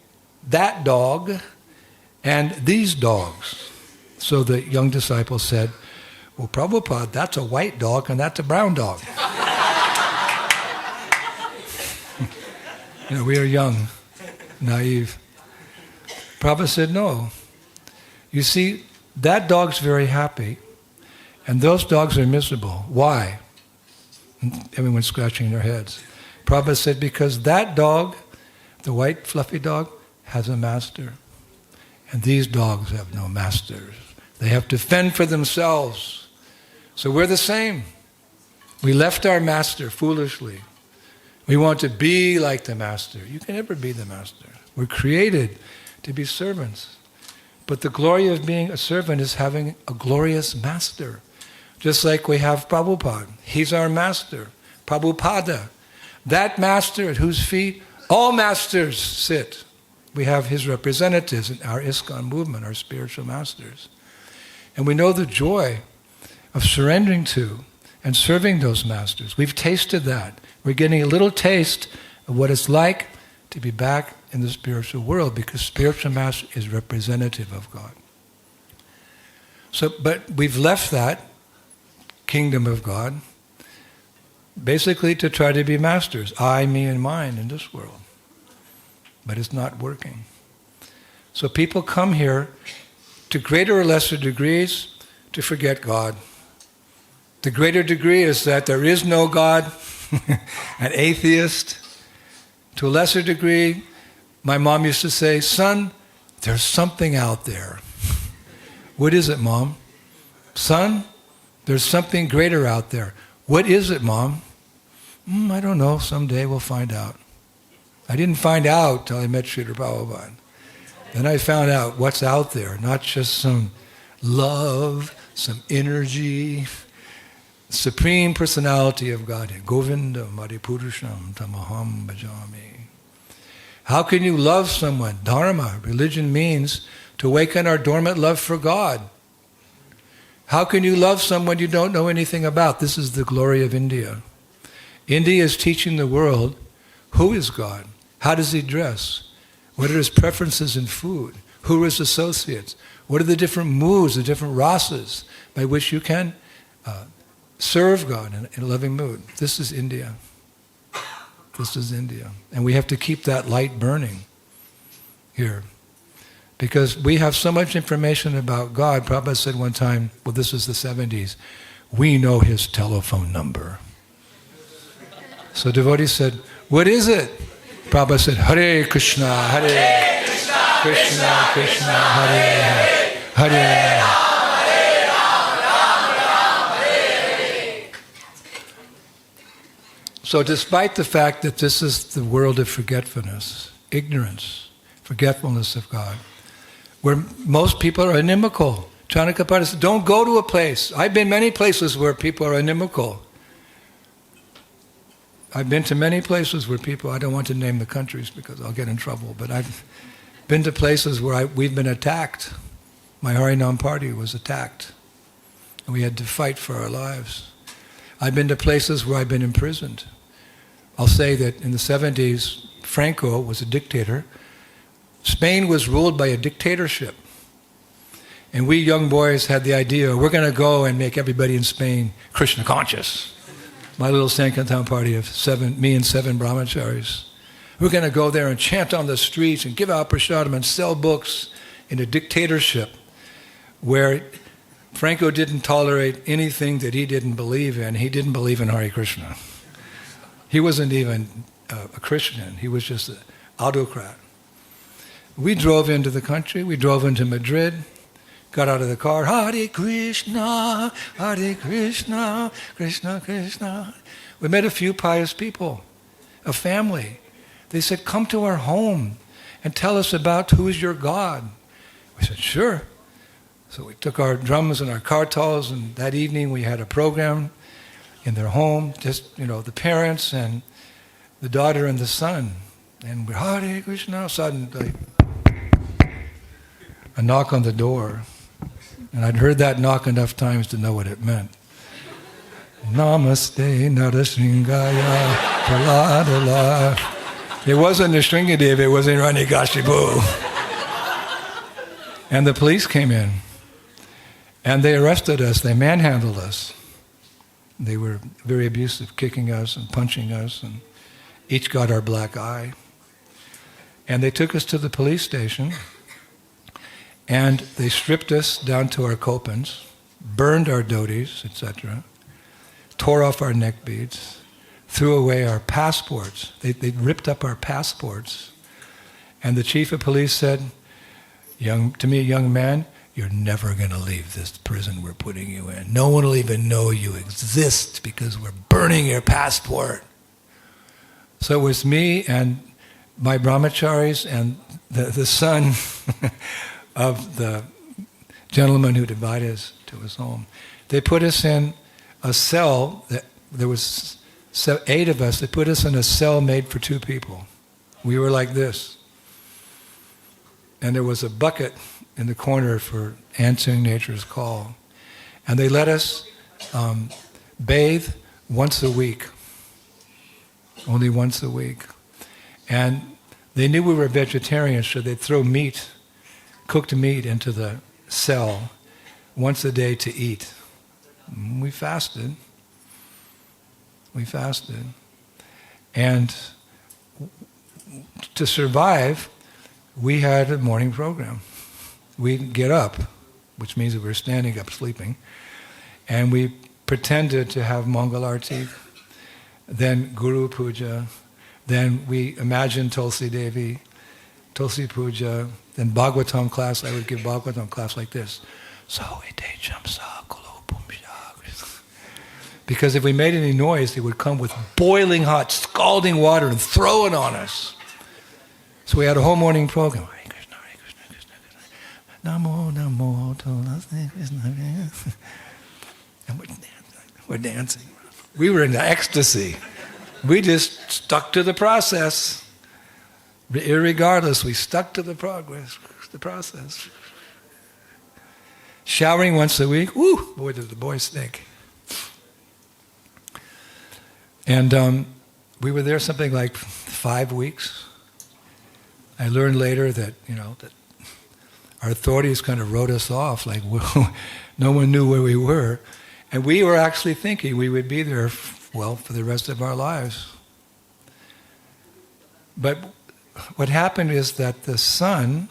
that dog and these dogs? So the young disciple said, well, Prabhupada, that's a white dog and that's a brown dog. We are young, naive. Prabhupada said, no. You see, that dog's very happy, and those dogs are miserable. Why? Everyone's scratching their heads. Prabhupada said, because that dog, the white fluffy dog, has a master. And these dogs have no masters. They have to fend for themselves. So we're the same. We left our master foolishly. We want to be like the master. You can never be the master. We're created to be servants. But the glory of being a servant is having a glorious master. Just like we have Prabhupada. He's our master. Prabhupada. That master at whose feet all masters sit. We have his representatives in our ISKCON movement, our spiritual masters. And we know the joy of surrendering to and serving those masters. We've tasted that. We're getting a little taste of what it's like to be back in the spiritual world, because spiritual mass is representative of God. So, but we've left that kingdom of God basically to try to be masters, I, me, and mine in this world. But it's not working. So people come here to greater or lesser degrees to forget God. The greater degree is that there is no God, an atheist. To a lesser degree, my mom used to say, son, there's something out there. What is it, Mom? Son, there's something greater out there. What is it, Mom? I don't know. Someday we'll find out. I didn't find out till I met Srila Prabhupada. Then I found out what's out there, not just some love, some energy, Supreme Personality of Godhead. Govinda Maripurusham Tamaham Bhajami. How can you love someone? Dharma, religion means to awaken our dormant love for God. How can you love someone you don't know anything about? This is the glory of India. India is teaching the world who is God, how does he dress, what are his preferences in food, who are his associates, what are the different moods, the different rasas by which you can serve God in a loving mood. This is India. This is India. And we have to keep that light burning here. Because we have so much information about God. Prabhupada said one time, well, this was the 70s, we know his telephone number. So devotees said, what is it? Prabhupada said, Hare Krishna, Hare Krishna, Krishna Krishna, Hare Hare, Hare So despite the fact that this is the world of forgetfulness, ignorance, forgetfulness of God, where most people are inimical. Chanakapada said, don't go to a place. I've been many places where people are inimical. I've been to many places where people, I don't want to name the countries because I'll get in trouble, but I've been to places where we've been attacked. My Harinam party was attacked. And we had to fight for our lives. I've been to places where I've been imprisoned. I'll say that in the 70s, Franco was a dictator. Spain was ruled by a dictatorship. And we young boys had the idea, we're going to go and make everybody in Spain Krishna conscious. My little Sankirtan party of me and 7 brahmacharis. We're going to go there and chant on the streets and give out prasadam and sell books in a dictatorship where Franco didn't tolerate anything that he didn't believe in. He didn't believe in Hare Krishna. He wasn't even a Christian. He was just an autocrat. We drove into the country. We drove into Madrid. Got out of the car. Hare Krishna, Krishna Krishna. We met a few pious people, a family. They said, come to our home and tell us about who is your God. We said, sure. So we took our drums and our kartals, and that evening we had a program in their home, just, the parents and the daughter and the son. And we're Hare Krishna. Suddenly, a knock on the door. And I'd heard that knock enough times to know what it meant. Namaste Narasingaya Praladala. It wasn't Nrsingadev, it was Hiranyakashipu. And the police came in. And they arrested us, they manhandled us. They were very abusive, kicking us and punching us, and each got our black eye. And they took us to the police station, and they stripped us down to our kopans, burned our dhotis, etc., tore off our neck beads, threw away our passports. They ripped up our passports. And the chief of police said, to me, young man, you're never going to leave this prison we're putting you in. No one will even know you exist because we're burning your passport. So it was me and my brahmacharis and the son of the gentleman who invited us to his home. They put us in a cell. There was 8 of us. They put us in a cell made for 2 people. We were like this. And there was a bucket in the corner for answering nature's call. And they let us bathe once a week. Only once a week. And They knew we were vegetarians, so they'd throw meat, cooked meat, into the cell once a day to eat. We fasted. We fasted. And to survive, we had a morning program. We'd get up, which means that we were standing up, sleeping, and we pretended to have Mangal Arti, then Guru Puja, then we imagined Tulsi Devi, Tulsi Puja, then Bhagavatam class. I would give Bhagavatam class like this. Because if we made any noise, they would come with boiling hot, scalding water and throw it on us. So we had a whole morning program. Hare Krishna, Krishna Krishna. Namo, Namo, Tulsi Krishna. And we're dancing. We were in ecstasy. We just stuck to the process. Irregardless, we stuck to the process. Showering once a week. Woo! Boy, did the boys stink. And we were there something like 5 weeks. I learned later that, that our authorities kind of wrote us off, like no one knew where we were. And we were actually thinking we would be there, for the rest of our lives. But what happened is that the son,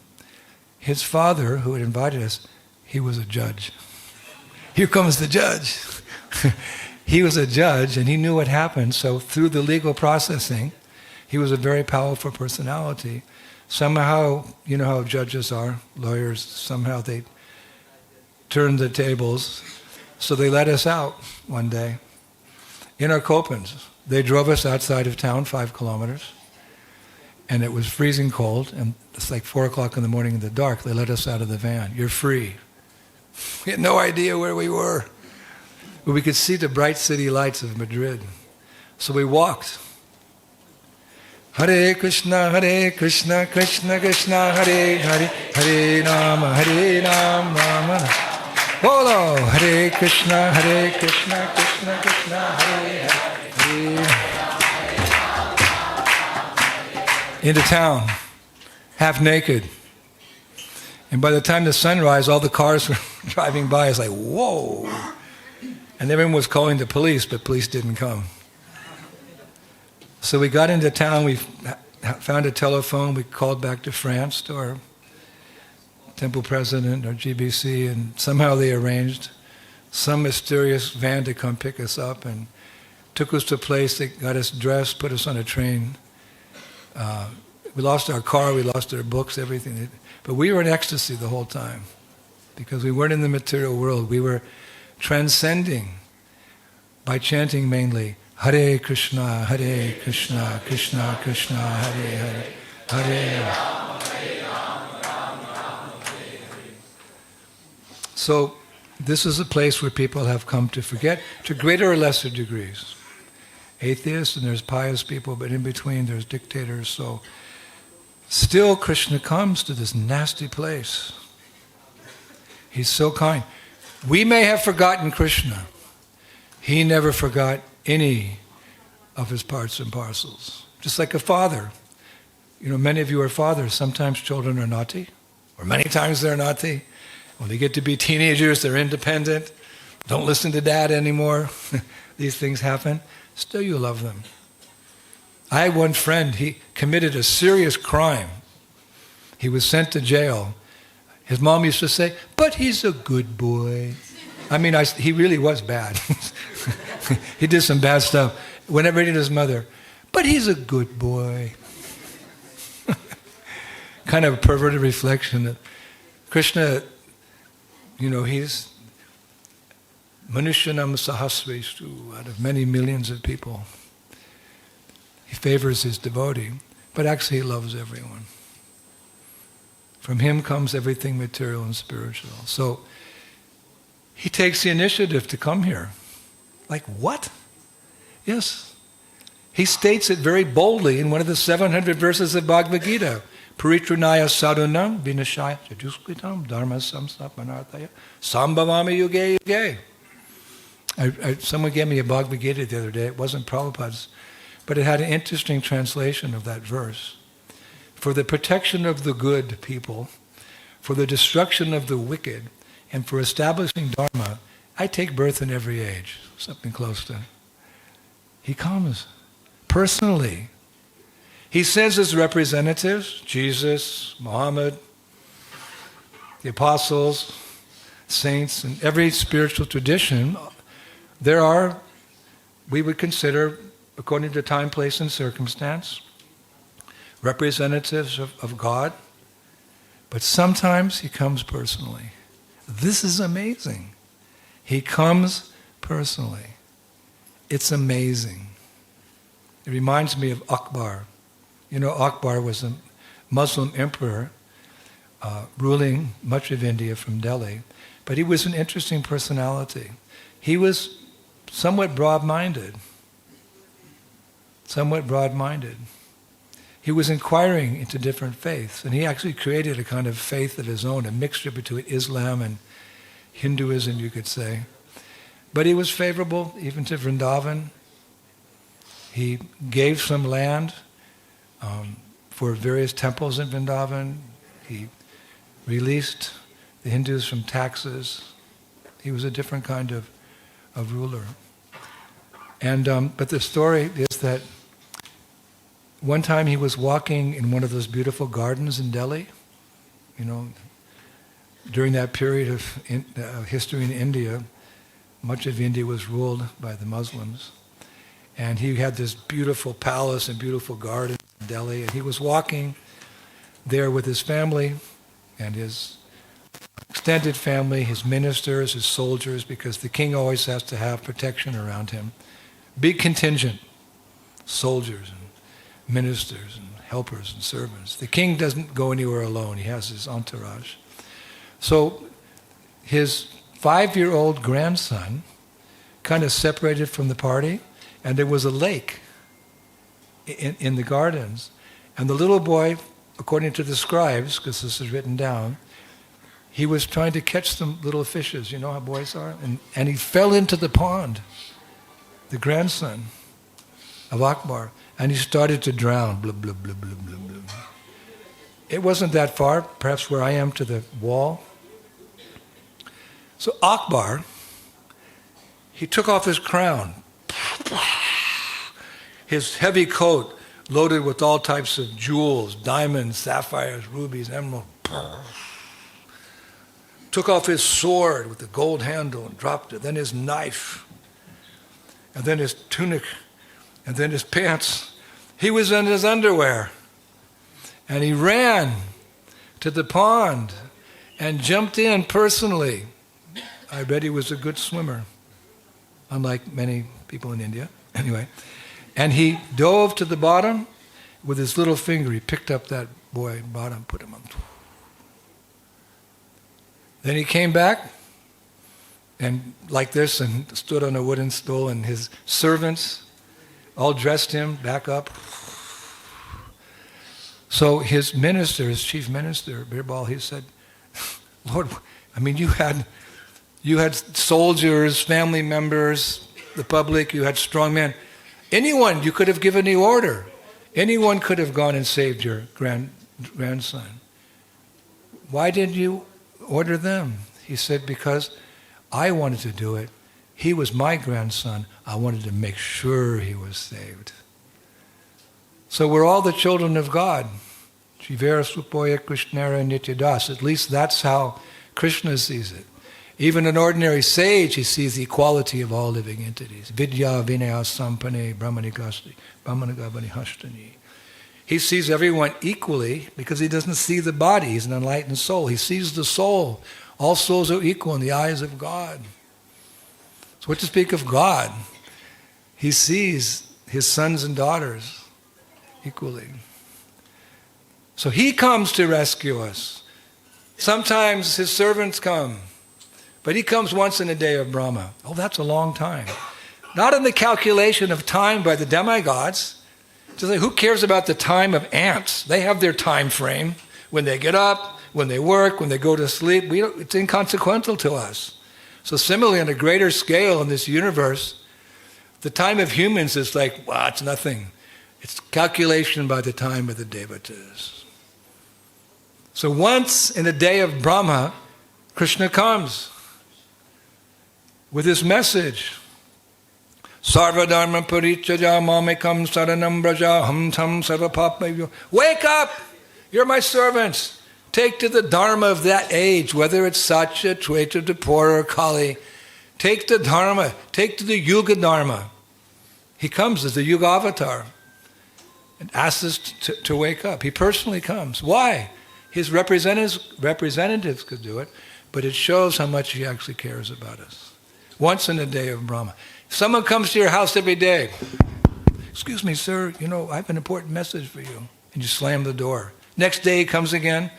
his father, who had invited us, he was a judge. Here comes the judge. He was a judge, and he knew what happened. So through the legal processing, he was a very powerful personality. Somehow, you know how judges are, lawyers, somehow they turned the tables. So they let us out one day in our Kopans. They drove us outside of town 5 kilometers, and it was freezing cold, and it's like 4 o'clock in the morning in the dark. They let us out of the van. You're free. We had no idea where we were. But we could see the bright city lights of Madrid. So we walked. Hare Krishna, Krishna Krishna, Hare Hare, Hare Rama, Rama Rama. Bolo, Hare Krishna, Krishna Krishna, Hare Hare, Hare. Into town, half naked. And by the time the sunrise, all the cars were driving by. It's like, whoa. And everyone was calling the police, but police didn't come. So we got into town, we found a telephone, we called back to France, to our temple president, our GBC, and somehow they arranged some mysterious van to come pick us up and took us to a place. They got us dressed, put us on a train. We lost our car, we lost our books, everything. But we were in ecstasy the whole time because we weren't in the material world. We were transcending by chanting mainly Hare Krishna, Krishna Krishna, Hare Hare, Hare. So this is a place where people have come to forget to greater or lesser degrees. Atheists, and there's pious people, but in between there's dictators. So still Krishna comes to this nasty place. He's so kind. We may have forgotten Krishna. He never forgot any of his parts and parcels. Just like a father. Many of you are fathers. Sometimes children are naughty, or many times they're naughty. When they get to be teenagers, they're independent, don't listen to dad anymore. These things happen. Still you love them. I had one friend, he committed a serious crime. He was sent to jail. His mom used to say, but he's a good boy. He really was bad. He did some bad stuff. Whenever he did his mother, but he's a good boy. Kind of a perverted reflection that Krishna, he's Manushyanam Sahasrestu, out of many millions of people. He favors his devotee, but actually he loves everyone. From him comes everything material and spiritual. So he takes the initiative to come here. Like what? Yes. He states it very boldly in one of the 700 verses of Bhagavad Gita. Paritranaya sadhunam vinashaya chaduskritam dharma samsapanarthaya sambhavami yuge yuge. Someone gave me a Bhagavad Gita the other day. It wasn't Prabhupada's, but it had an interesting translation of that verse. for the protection of the good people, for the destruction of the wicked, and for establishing Dharma, I take birth in every age. Something close to. He comes personally. He sends his representatives, Jesus, Muhammad, the apostles, saints, in every spiritual tradition. There are, we would consider, according to time, place, and circumstance, representatives of God, but sometimes he comes personally. This is amazing. He comes personally. It's amazing. It reminds me of Akbar. You know, Akbar was a Muslim emperor ruling much of India from Delhi, but he was an interesting personality. He was somewhat broad-minded. He was inquiring into different faiths, and he actually created a kind of faith of his own, a mixture between Islam and Hinduism, you could say. But he was favorable even to Vrindavan. He gave some land for various temples in Vrindavan. He released the Hindus from taxes. He was a different kind of ruler. And but the story is that one time he was walking in one of those beautiful gardens in Delhi. You know, during that period of history in India, much of India was ruled by the Muslims. And he had this beautiful palace and beautiful garden in Delhi. And he was walking there with his family and his extended family, his ministers, his soldiers, because the king always has to have protection around him. Big contingent, soldiers and ministers and helpers and servants. The king doesn't go anywhere alone. He has his entourage. So his 5-year-old grandson kind of separated from the party, and there was a lake in the gardens. And the little boy, according to the scribes, because this is written down, he was trying to catch some little fishes. You know how boys are? And he fell into the pond, the grandson of Akbar, and he started to drown. Blub, blub, blub, blub, blub, blub. It wasn't that far, perhaps where I am, to the wall. So Akbar, he took off his crown, his heavy coat loaded with all types of jewels, diamonds, sapphires, rubies, emeralds. Took off his sword with the gold handle and dropped it, then his knife, and then his tunic, and then his pants. He was in his underwear. And he ran to the pond and jumped in personally. I bet he was a good swimmer, unlike many people in India. Anyway, and he dove to the bottom with his little finger. He picked up that boy bottom, put him on. Then he came back and like this and stood on a wooden stool, and his servants all dressed him back up. So his minister, his chief minister, Birbal, he said, Lord, I mean, you had soldiers, family members, the public, you had strong men. Anyone, you could have given the order. Anyone could have gone and saved your grandson. Why did you order them? He said, because I wanted to do it. He was my grandson. I wanted to make sure he was saved. So we're all the children of God. Jivera Supoya Krishnara Nityadas. At least that's how Krishna sees it. Even an ordinary sage, he sees the equality of all living entities. Vidya Vinaya Sampane Brahmanikasti Brahmanagabani Hashtani. He sees everyone equally because he doesn't see the body. He's an enlightened soul. He sees the soul. All souls are equal in the eyes of God. So what to speak of God? He sees his sons and daughters equally. So he comes to rescue us. Sometimes his servants come, but he comes once in a day of Brahma. Oh, that's a long time. Not in the calculation of time by the demigods. Just like, who cares about the time of ants? They have their time frame. When they get up, when they work, when they go to sleep, it's inconsequential to us. So similarly, on a greater scale in this universe, the time of humans is like, wow, it's nothing. It's calculation by the time of the devatas. So once in the day of Brahma, Krishna comes with his message. Sarva dharma parichaja mamekam saranam braja ham tham sarva papavyo. Wake up! You're my servants. Take to the dharma of that age, whether it's Satya, Tweta, Dapura, or Kali. Take the dharma. Take to the Yuga dharma. He comes as the Yuga avatar and asks us to wake up. He personally comes. Why? His representatives could do it, but it shows how much he actually cares about us. Once in a day of Brahma. If someone comes to your house every day, excuse me, sir, I have an important message for you. And you slam the door. Next day he comes again,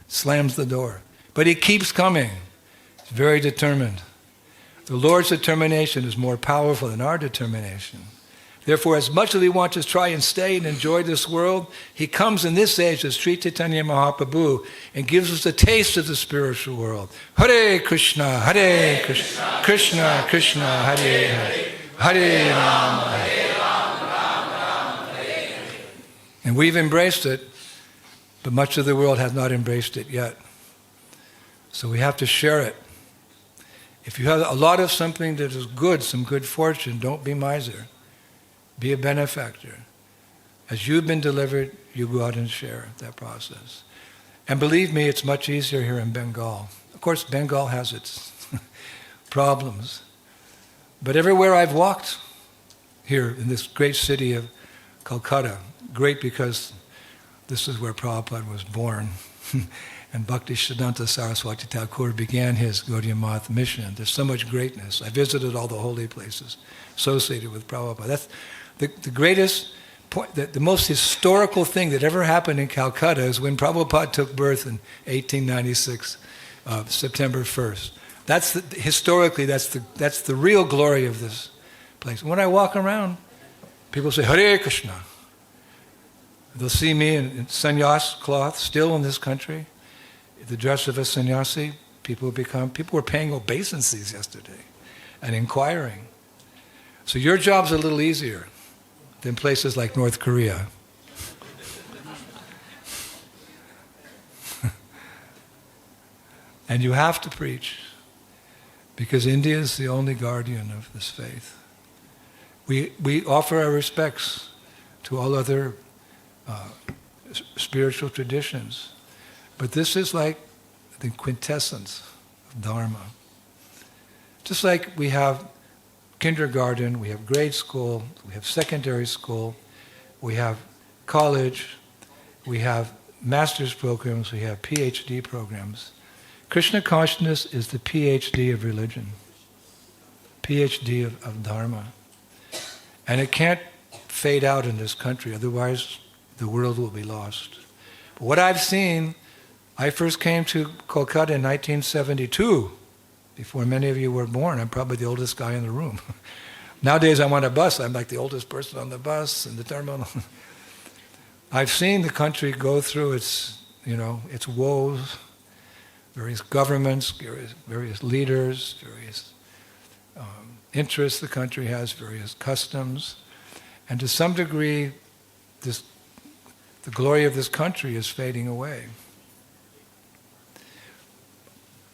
slams the door. But he keeps coming. He's very determined. The Lord's determination is more powerful than our determination. Therefore, as much as we want to try and stay and enjoy this world, he comes in this age as Sri Chaitanya Mahaprabhu and gives us a taste of the spiritual world. Hare Krishna, Hare Krishna, Krishna Krishna, Hare Hare, Hare Rama, Hare Rama, Hare Hare. And we've embraced it, but much of the world has not embraced it yet. So we have to share it. If you have a lot of something that is good, some good fortune, don't be miser. Be a benefactor. As you've been delivered, you go out and share that process. And believe me, it's much easier here in Bengal. Of course, Bengal has its problems. But everywhere I've walked here in this great city of Kolkata, great because this is where Prabhupada was born. And Bhakti Siddhanta Saraswati Thakur began his Gaudiya Math mission. There's so much greatness. I visited all the holy places associated with Prabhupada. That's the greatest point, the most historical thing that ever happened in Calcutta is when Prabhupada took birth in 1896, September 1st. Historically, that's the real glory of this place. When I walk around, people say, Hare Krishna. They'll see me in sannyas cloth, still in this country. The dress of a sannyasi, people were paying obeisances yesterday and inquiring. So your job's a little easier than places like North Korea. And you have to preach, because India is the only guardian of this faith. We offer our respects to all other spiritual traditions. But this is like the quintessence of Dharma. Just like we have kindergarten, we have grade school, we have secondary school, we have college, we have master's programs, we have PhD programs. Krishna Consciousness is the PhD of religion, PhD of Dharma. And it can't fade out in this country, otherwise the world will be lost. But what I've seen, I first came to Kolkata in 1972, before many of you were born. I'm probably the oldest guy in the room. Nowadays I'm on a bus, I'm like the oldest person on the bus in the terminal. I've seen the country go through its woes, various governments, various leaders, various interests the country has, various customs. And to some degree, the glory of this country is fading away.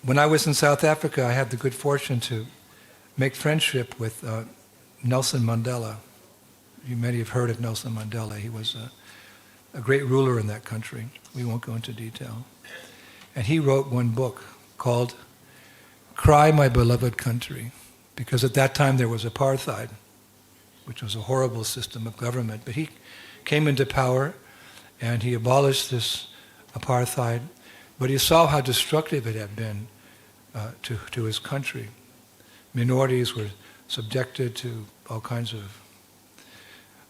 When I was in South Africa, I had the good fortune to make friendship with Nelson Mandela. You many have heard of Nelson Mandela. He was a great ruler in that country. We won't go into detail. And he wrote one book called Cry, My Beloved Country, because at that time there was apartheid, which was a horrible system of government. But he came into power and he abolished this apartheid. But he saw how destructive it had been to his country. Minorities were subjected to all kinds of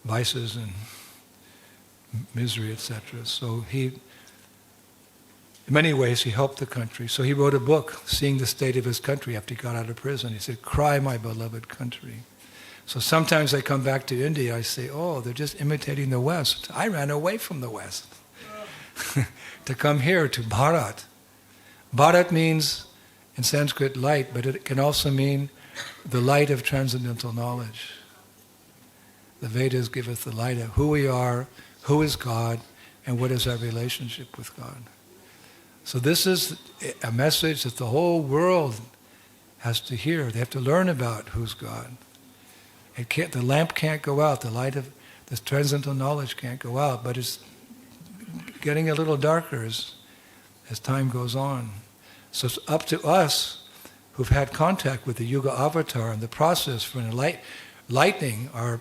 vices and misery, etc. So in many ways, he helped the country. So he wrote a book, seeing the state of his country after he got out of prison. He said, "Cry, my beloved country." So sometimes I come back to India, I say, oh, they're just imitating the West. I ran away from the West to come here to Bharat. Bharat means, in Sanskrit, light, but it can also mean the light of transcendental knowledge. The Vedas give us the light of who we are, who is God, and what is our relationship with God. So this is a message that the whole world has to hear. They have to learn about who's God. The lamp can't go out. The light of this transcendental knowledge can't go out, but it's getting a little darker as time goes on. So it's up to us who've had contact with the Yuga Avatar and the process for enlightening are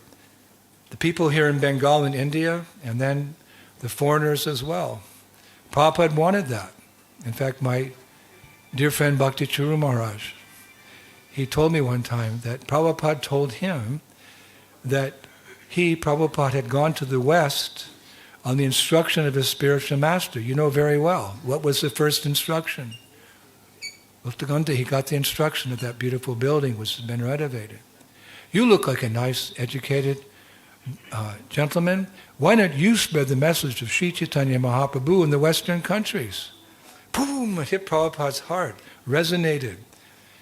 the people here in Bengal and India, and then the foreigners as well. Prabhupada wanted that. In fact, my dear friend Bhakti Churu Maharaj, he told me one time that Prabhupada told him that Prabhupada, had gone to the West on the instruction of his spiritual master. You know very well. What was the first instruction? He got the instruction of that beautiful building which has been renovated. You look like a nice, educated gentleman. Why don't you spread the message of Sri Chaitanya Mahaprabhu in the Western countries? Boom! It hit Prabhupada's heart, resonated.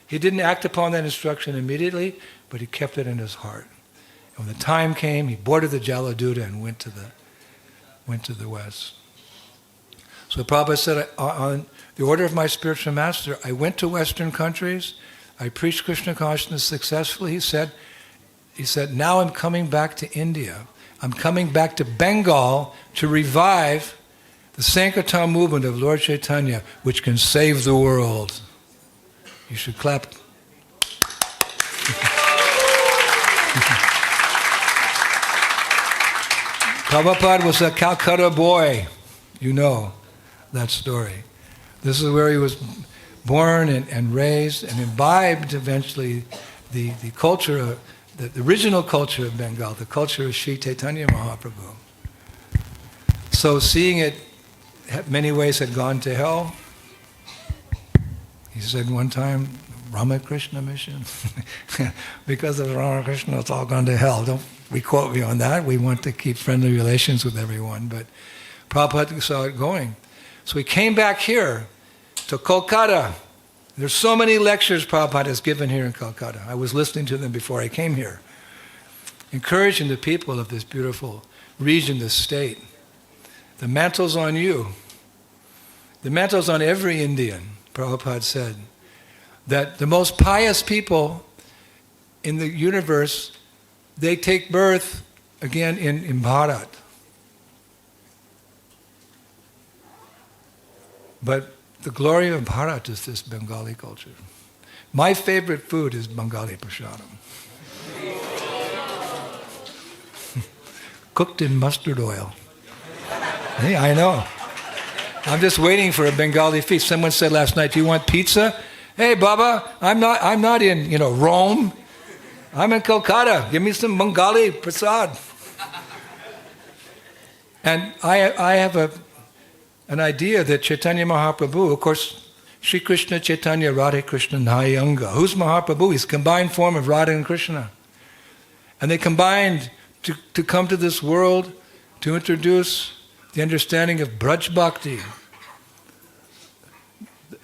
He didn't act upon that instruction immediately, but he kept it in his heart. And when the time came, he boarded the Jaladuta and went to the West. So Prabhupada said, on the order of my spiritual master, I went to Western countries, I preached Krishna consciousness successfully. He said, now I'm coming back to India. I'm coming back to Bengal to revive the Sankirtan movement of Lord Chaitanya, which can save the world. You should clap. Prabhupada was a Calcutta boy. You know that story. This is where he was born and raised and imbibed eventually the culture, the original culture of Bengal, the culture of Sri Chaitanya Mahaprabhu. So seeing it, many ways had gone to hell. He said one time, Ramakrishna mission. Because of Ramakrishna, it's all gone to hell. Don't quote me on that. We want to keep friendly relations with everyone. But Prabhupada saw it going. So he came back here to Kolkata. There's so many lectures Prabhupada has given here in Kolkata. I was listening to them before I came here. Encouraging the people of this beautiful region, this state. The mantle's on you. The mantle's on every Indian, Prabhupada said. That the most pious people in the universe, they take birth again in Bharat. But the glory of Bharat is this Bengali culture. My favorite food is Bengali prasadam. Cooked in mustard oil. Hey, I know. I'm just waiting for a Bengali feast. Someone said last night, "Do you want pizza?" Hey, Baba, I'm not in Rome. I'm in Kolkata. Give me some Bengali prasad. And I have an idea that Chaitanya Mahaprabhu, of course, Sri Krishna Chaitanya Radha Krishna Nayanga. Who's Mahaprabhu? He's a combined form of Radha and Krishna. And they combined to come to this world to introduce the understanding of Braj Bhakti,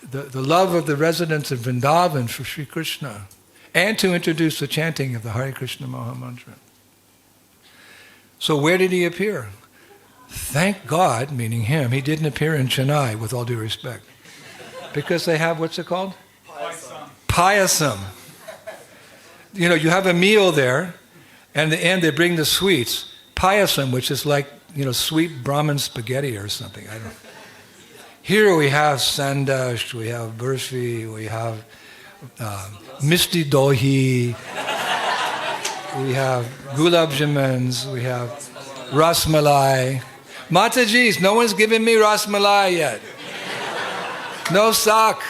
the love of the residents of Vrindavan for Sri Krishna, and to introduce the chanting of the Hare Krishna Maha-mantra. So where did he appear? Thank God, meaning him, he didn't appear in Chennai, with all due respect. Because they have, what's it called? Payasam. You have a meal there, and at the end they bring the sweets. Payasam, which is like, sweet Brahmin spaghetti or something. I don't. Here we have sandash, we have burfi, we have misti dohi, we have gulab jamans, we have ras malai. Mataji's, no one's given me ras malai yet. No sak.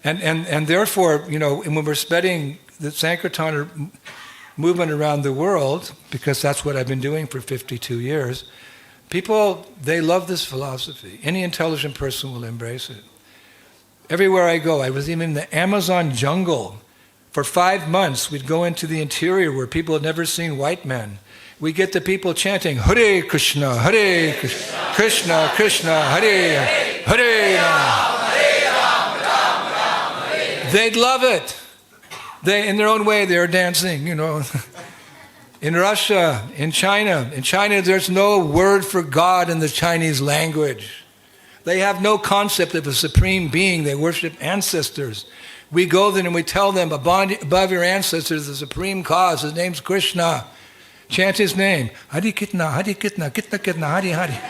And therefore, when we're spreading the Sankirtan movement around the world, because that's what I've been doing for 52 years, people, they love this philosophy. Any intelligent person will embrace it. Everywhere I go, I was even in the Amazon jungle. For 5 months, we'd go into the interior where people had never seen white men. We get the people chanting, Hare Krishna, Hare Krishna, Krishna Krishna, Hare Hare Ram. They'd love it. They, in their own way, they're dancing, In Russia, in China, there's no word for God in the Chinese language. They have no concept of a supreme being. They worship ancestors. We go there and we tell them above your ancestors, the supreme cause. His name's Krishna. Chant his name. Hare Krishna, Hare Krishna, Krishna Krishna, Hare Hare.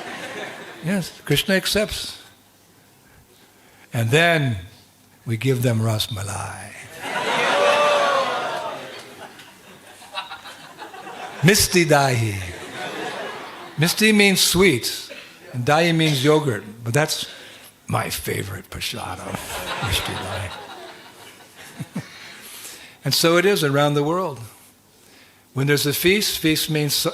Yes, Krishna accepts. And then we give them Ras Malai. Misti Dahi. Misti means sweet, and Dahi means yogurt, but that's my favorite prasadam, Misti Dahi. And so it is around the world. When there's a feast means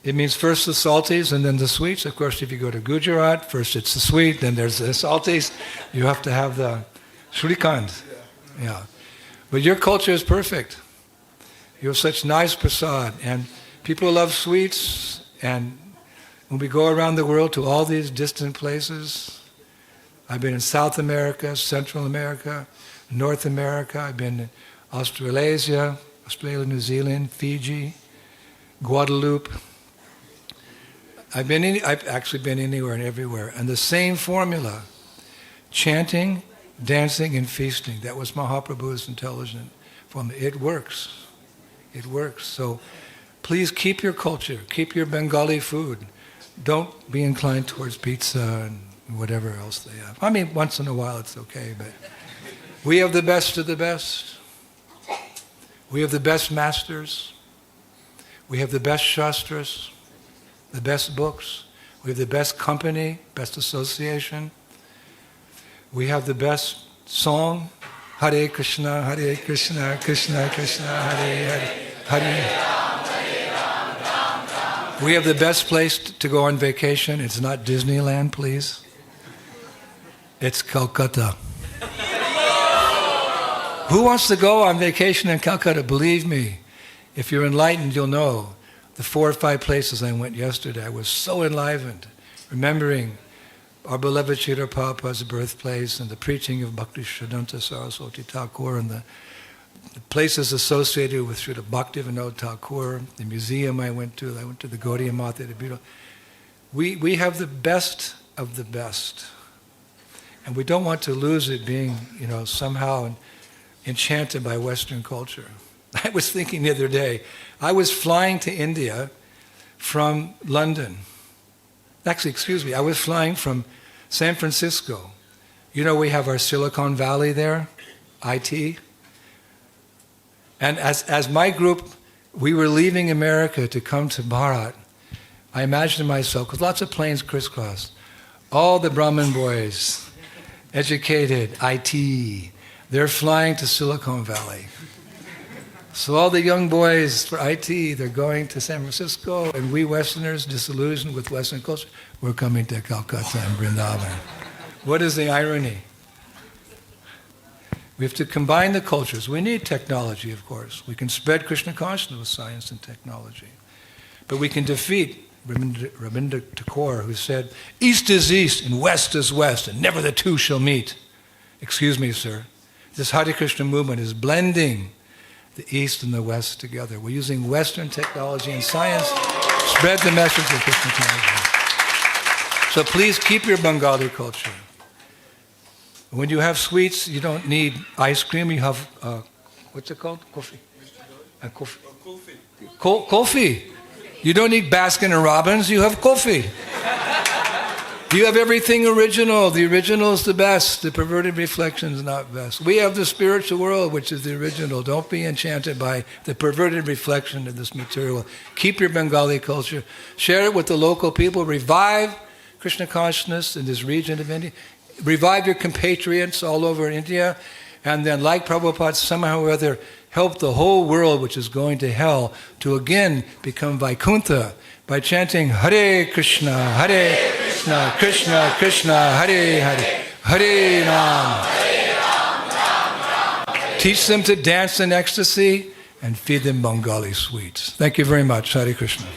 it means first the salties and then the sweets. Of course, if you go to Gujarat, first it's the sweet, then there's the salties. You have to have the shrikand. Yeah. But your culture is perfect. You have such nice prasad, and people love sweets. And when we go around the world to all these distant places, I've been in South America, Central America, North America. I've been in Australasia, New Zealand, Fiji, Guadeloupe. I've actually been anywhere and everywhere. And the same formula, chanting, dancing, and feasting. That was Mahaprabhu's intelligent formula. It works. It works. So please keep your culture, keep your Bengali food. Don't be inclined towards pizza and whatever else they have. I mean, once in a while it's okay, but we have the best of the best. We have the best masters. We have the best shastras, the best books. We have the best company, best association. We have the best song. Hare Krishna, Krishna Krishna, Hare Hare, Hare. We have the best place to go on vacation. It's not Disneyland, please. It's Kolkata. Who wants to go on vacation in Calcutta? Believe me, if you're enlightened, you'll know. The 4 or 5 places I went yesterday, I was so enlivened, remembering our beloved Srila Prabhupada's birthplace and the preaching of Bhakti Siddhanta Saraswati Thakur and the places associated with Srila Bhaktivinoda Thakur, the museum I went to the Gaudiya Mata, the beautiful. We have the best of the best. And we don't want to lose it being, somehow enchanted by Western culture. I was thinking the other day, I was flying to India from London. Actually, I was flying from San Francisco. We have our Silicon Valley there, IT. And as my group, we were leaving America to come to Bharat, I imagined myself, because lots of planes crisscross, all the Brahmin boys, educated, IT, they're flying to Silicon Valley. So all the young boys for IT, they're going to San Francisco, and we Westerners, disillusioned with Western culture, we're coming to Calcutta and Vrindavan. What is the irony? We have to combine the cultures. We need technology, of course. We can spread Krishna consciousness with science and technology. But we can defeat Rabindranath Tagore, who said, East is East and West is West, and never the two shall meet. Excuse me, sir. This Hare Krishna movement is blending the East and the West together. We're using Western technology and science to spread the message of Krishna consciousness. So please keep your Bengali culture. When you have sweets, you don't need ice cream. You have, what's it called? Coffee. Coffee. You don't need Baskin and Robbins. You have coffee. You have everything original. The original is the best. The perverted reflection is not best. We have the spiritual world, which is the original. Don't be enchanted by the perverted reflection of this material. Keep your Bengali culture. Share it with the local people. Revive Krishna consciousness in this region of India. Revive your compatriots all over India. And then, like Prabhupada, somehow or other, help the whole world, which is going to hell, to again become Vaikuntha by chanting Hare Krishna, Krishna, Krishna, Hare Hare, Hare Ram. Teach them to dance in ecstasy and feed them Bengali sweets. Thank you very much. Hare Krishna.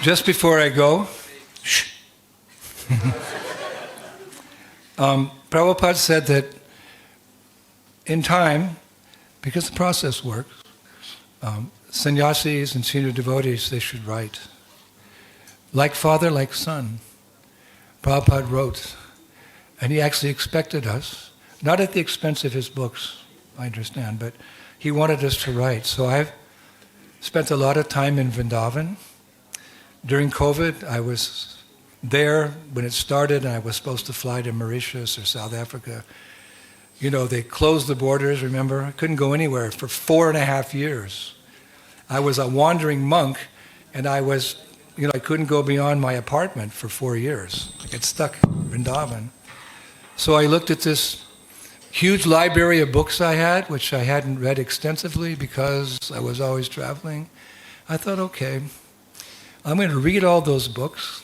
Just before I go, Prabhupada said that in time, because the process works, sannyasis and senior devotees, they should write. Like father, like son. Prabhupada wrote, and he actually expected us, not at the expense of his books, I understand, but he wanted us to write. So I've spent a lot of time in Vrindavan. During COVID, I was there when it started, and I was supposed to fly to Mauritius or South Africa. You know, they closed the borders, remember? I couldn't go anywhere for 4.5 years. I was a wandering monk, and I couldn't go beyond my apartment for 4 years. I got stuck in Vrindavan. So I looked at this huge library of books I had, which I hadn't read extensively because I was always traveling. I thought, okay, I'm going to read all those books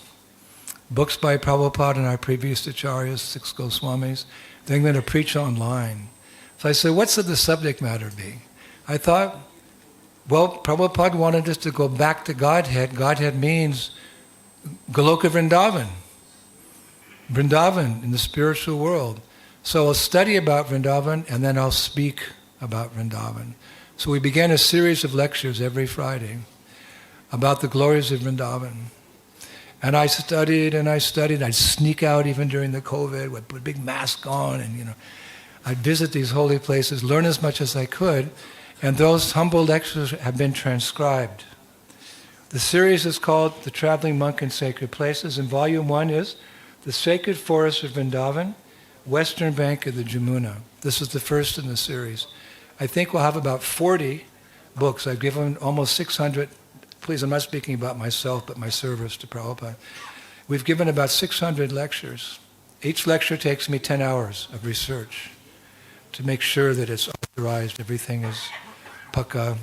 by Prabhupada and our previous acharyas, 6 Goswamis. Then I'm going to preach online. So I said, what's the subject matter be? I thought, well, Prabhupada wanted us to go back to Godhead. Godhead means Goloka Vrindavan. Vrindavan in the spiritual world. So I'll study about Vrindavan and then I'll speak about Vrindavan. So we began a series of lectures every Friday about the glories of Vrindavan. And I studied and I studied. I'd sneak out even during the COVID, would put a big mask on, and I'd visit these holy places, learn as much as I could, and those humble lectures have been transcribed. The series is called The Traveling Monk in Sacred Places, and volume 1 is The Sacred Forest of Vrindavan, Western Bank of the Jamuna. This is the first in the series. I think we'll have about 40 books. I've given almost 600. Please, I'm not speaking about myself, but my service to Prabhupada. We've given about 600 lectures. Each lecture takes me 10 hours of research to make sure that it's authorized, everything is pakka.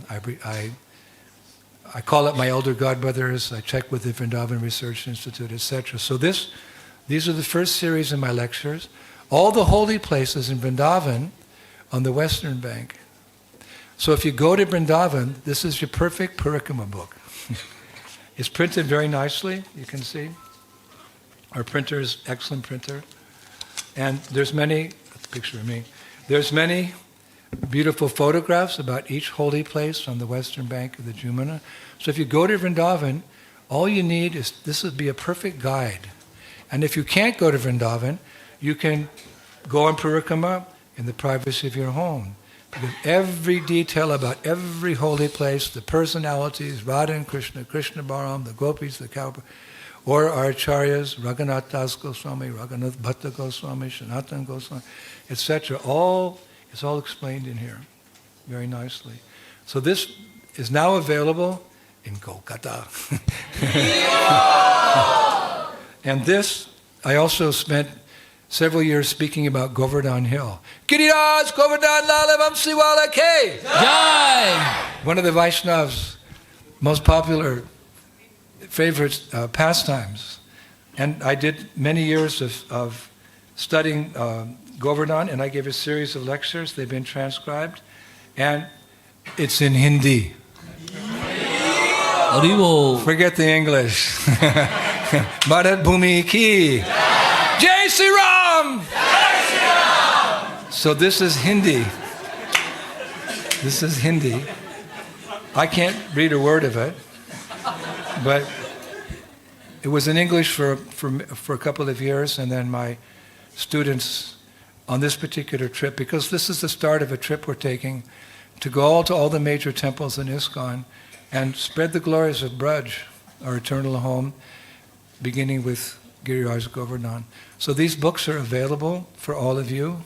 I call up my elder godbrothers, I check with the Vrindavan Research Institute, etc. So these are the first series of my lectures. All the holy places in Vrindavan on the Western Bank. So if you go to Vrindavan, this is your perfect parikrama book. It's printed very nicely, you can see. Our printer is excellent printer. And there's many, that's a picture of me, there's many beautiful photographs about each holy place on the Western Bank of the Jamuna. So if you go to Vrindavan, all you need is, this would be a perfect guide. And if you can't go to Vrindavan, you can go on parikrama in the privacy of your home. Because every detail about every holy place, the personalities, Radha and Krishna, Krishna Balaram, the gopis, the cowboys, or our acharyas, Raghunath Das Goswami, Raghunath Bhatta Goswami, Sanatan Goswami, etc. It's all explained in here very nicely. So this is now available in Kolkata. And this, I also spent several years speaking about Govardhan Hill. Giriraj Govardhan Lalavam Siwala K. Jai! One of the Vaishnavas' most popular favorite pastimes. And I did many years of studying Govardhan, and I gave a series of lectures. They've been transcribed. And it's in Hindi. Forget the English. Bharat Bhumi Ki. Jai Sri Ram! Jai Sri Ram! So this is Hindi. This is Hindi. I can't read a word of it, but it was in English for a couple of years, and then my students on this particular trip, because this is the start of a trip we're taking to go to all the major temples in ISKCON and spread the glories of Braj, our eternal home, beginning with Giriraj Govardhan. So these books are available for all of you.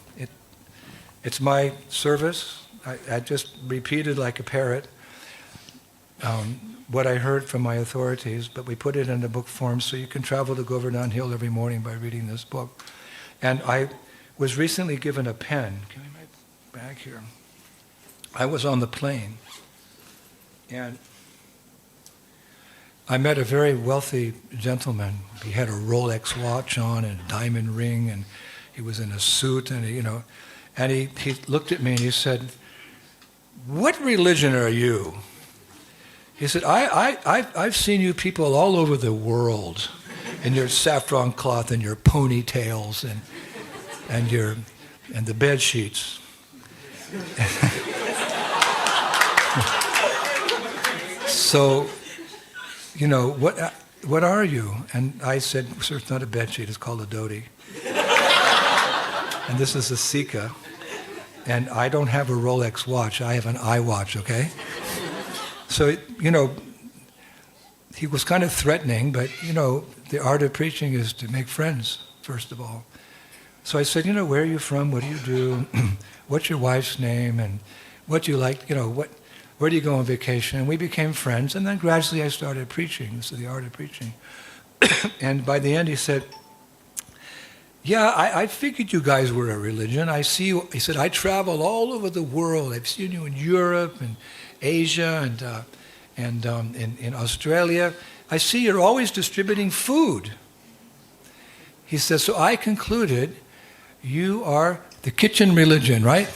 It's my service. I just repeated like a parrot what I heard from my authorities, but we put it in a book form so you can travel to Govardhan Hill every morning by reading this book. And I was recently given a pen. Give me my bag here. I was on the plane, and I met a very wealthy gentleman. He had a Rolex watch on and a diamond ring, and he was in a suit, and and he looked at me and he said, "What religion are you?" He said, I've seen you people all over the world in your saffron cloth and your ponytails and the bed sheets. So, you know, what are you? And I said, sir, it's not a bed sheet, it's called a dhoti. And this is a Sika. And I don't have a Rolex watch, I have an iWatch, okay? So, you know, he was kind of threatening, but, you know, the art of preaching is to make friends, first of all. So I said, you know, where are you from? What do you do? What's your wife's name? And what do you like? You know, where do you go on vacation? And we became friends. And then gradually I started preaching. This is the art of preaching. And by the end he said, yeah, I figured you guys were a religion. I see you. He said, I travel all over the world. I've seen you in Europe and Asia and in Australia. I see you're always distributing food. He says, so I concluded you are the kitchen religion, right?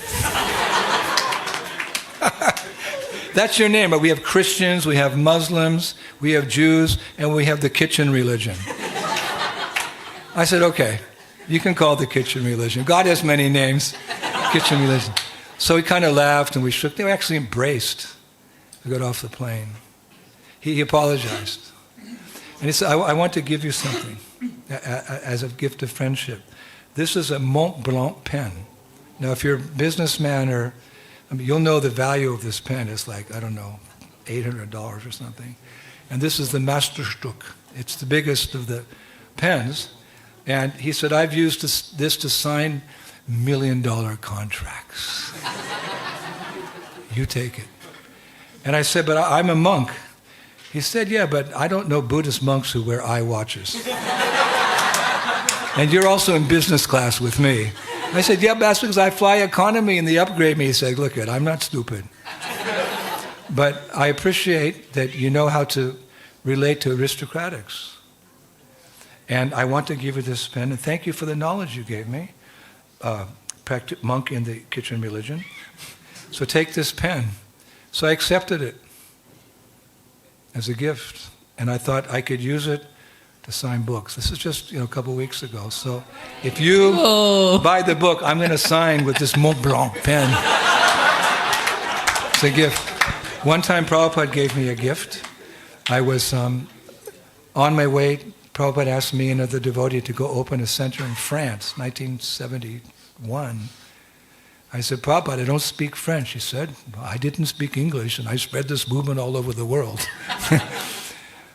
That's your name. But we have Christians, we have Muslims, we have Jews, and we have the kitchen religion. I said, okay, you can call it the kitchen religion. God has many names. Kitchen religion. So he kind of laughed and we shook. They were actually embraced. We got off the plane. He apologized. And he said, I want to give you something as a gift of friendship. This is a Mont Blanc pen. Now, if you're a businessman you'll know the value of this pen. It's like, I don't know, $800 or something. And this is the Masterstück. It's the biggest of the pens. And he said, I've used this to sign $1 million contracts. You take it. And I said, but I'm a monk. He said, yeah, but I don't know Buddhist monks who wear eye watches. And you're also in business class with me. I said, yeah, but that's because I fly economy and they upgrade me. He said, look, I'm not stupid. But I appreciate that you know how to relate to aristocratics. And I want to give you this pen, and thank you for the knowledge you gave me. Monk in the kitchen religion. So take this pen. So I accepted it as a gift. And I thought I could use it to sign books. This is just a couple weeks ago. So if you buy the book, I'm going to sign with this Mont Blanc pen. It's a gift. One time Prabhupada gave me a gift. I was on my way. Prabhupada asked me and another devotee to go open a center in France, 1971. I said, Prabhupada, I don't speak French. He said, I didn't speak English, and I spread this movement all over the world.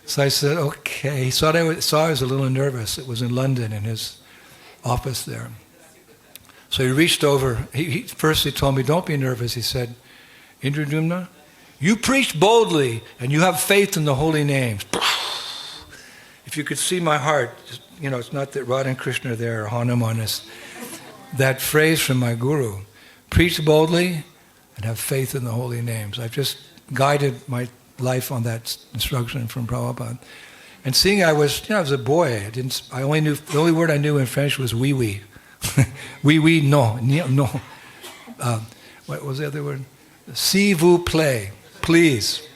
So I said, okay. He saw I was a little nervous. It was in London, in his office there. So he reached over. First he told me, don't be nervous. He said, Indradyumna, you preach boldly, and you have faith in the holy names. If you could see my heart, it's not that Radha and Krishna are there or Hanuman. It's that phrase from my guru, preach boldly and have faith in the holy names. I've just guided my life on that instruction from Prabhupada. And seeing I was a boy, the only word I knew in French was oui, oui. Oui, oui, no. What was the other word? S'il vous plaît, please.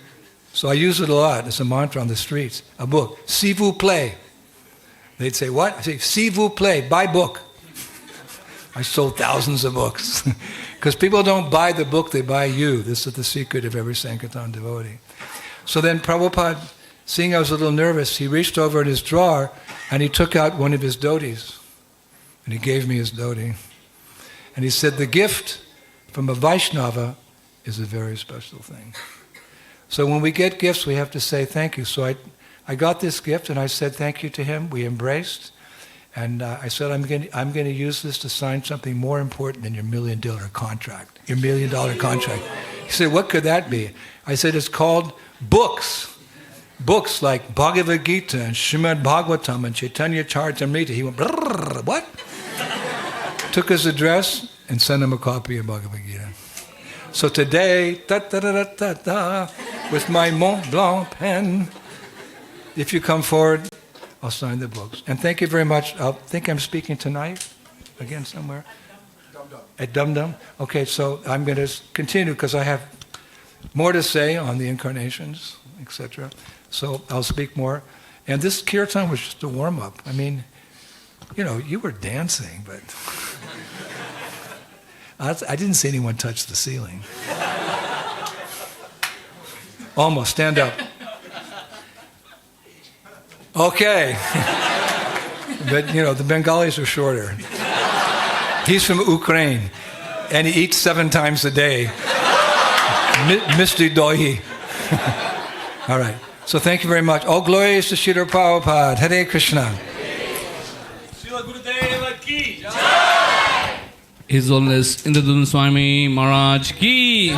So I use it a lot as a mantra on the streets. A book, s'il vous plaît. They'd say, what? I say, s'il vous plaît, buy book. I sold thousands of books. Because people don't buy the book, they buy you. This is the secret of every Sankirtan devotee. So then Prabhupada, seeing I was a little nervous, he reached over in his drawer and he took out one of his dhotis. And he gave me his dhoti. And he said, the gift from a Vaishnava is a very special thing. So when we get gifts, we have to say thank you. So I got this gift and I said thank you to him. We embraced. And I said, I'm going to use this to sign something more important than your $1 million contract. Your $1 million contract. He said, what could that be? I said, it's called books. Books like Bhagavad Gita and Srimad Bhagavatam and Chaitanya Charitamrita. He went, what? Took his address and sent him a copy of Bhagavad Gita. So today, with my Mont Blanc pen, if you come forward, I'll sign the books. And thank you very much. I think I'm speaking tonight, again somewhere. At Dum Dum. Okay, so I'm going to continue because I have more to say on the incarnations etc. So I'll speak more. And this kirtan was just a warm-up. I mean, you were dancing, but I didn't see anyone touch the ceiling. Almost. Stand up. Okay. But, the Bengalis are shorter. He's from Ukraine, and he eats 7 times a day. Mr. Dohi. All right. So thank you very much. All glories to Srila Prabhupada. Hare Krishna. His Holiness Indradyumna Swami Maharaj ki.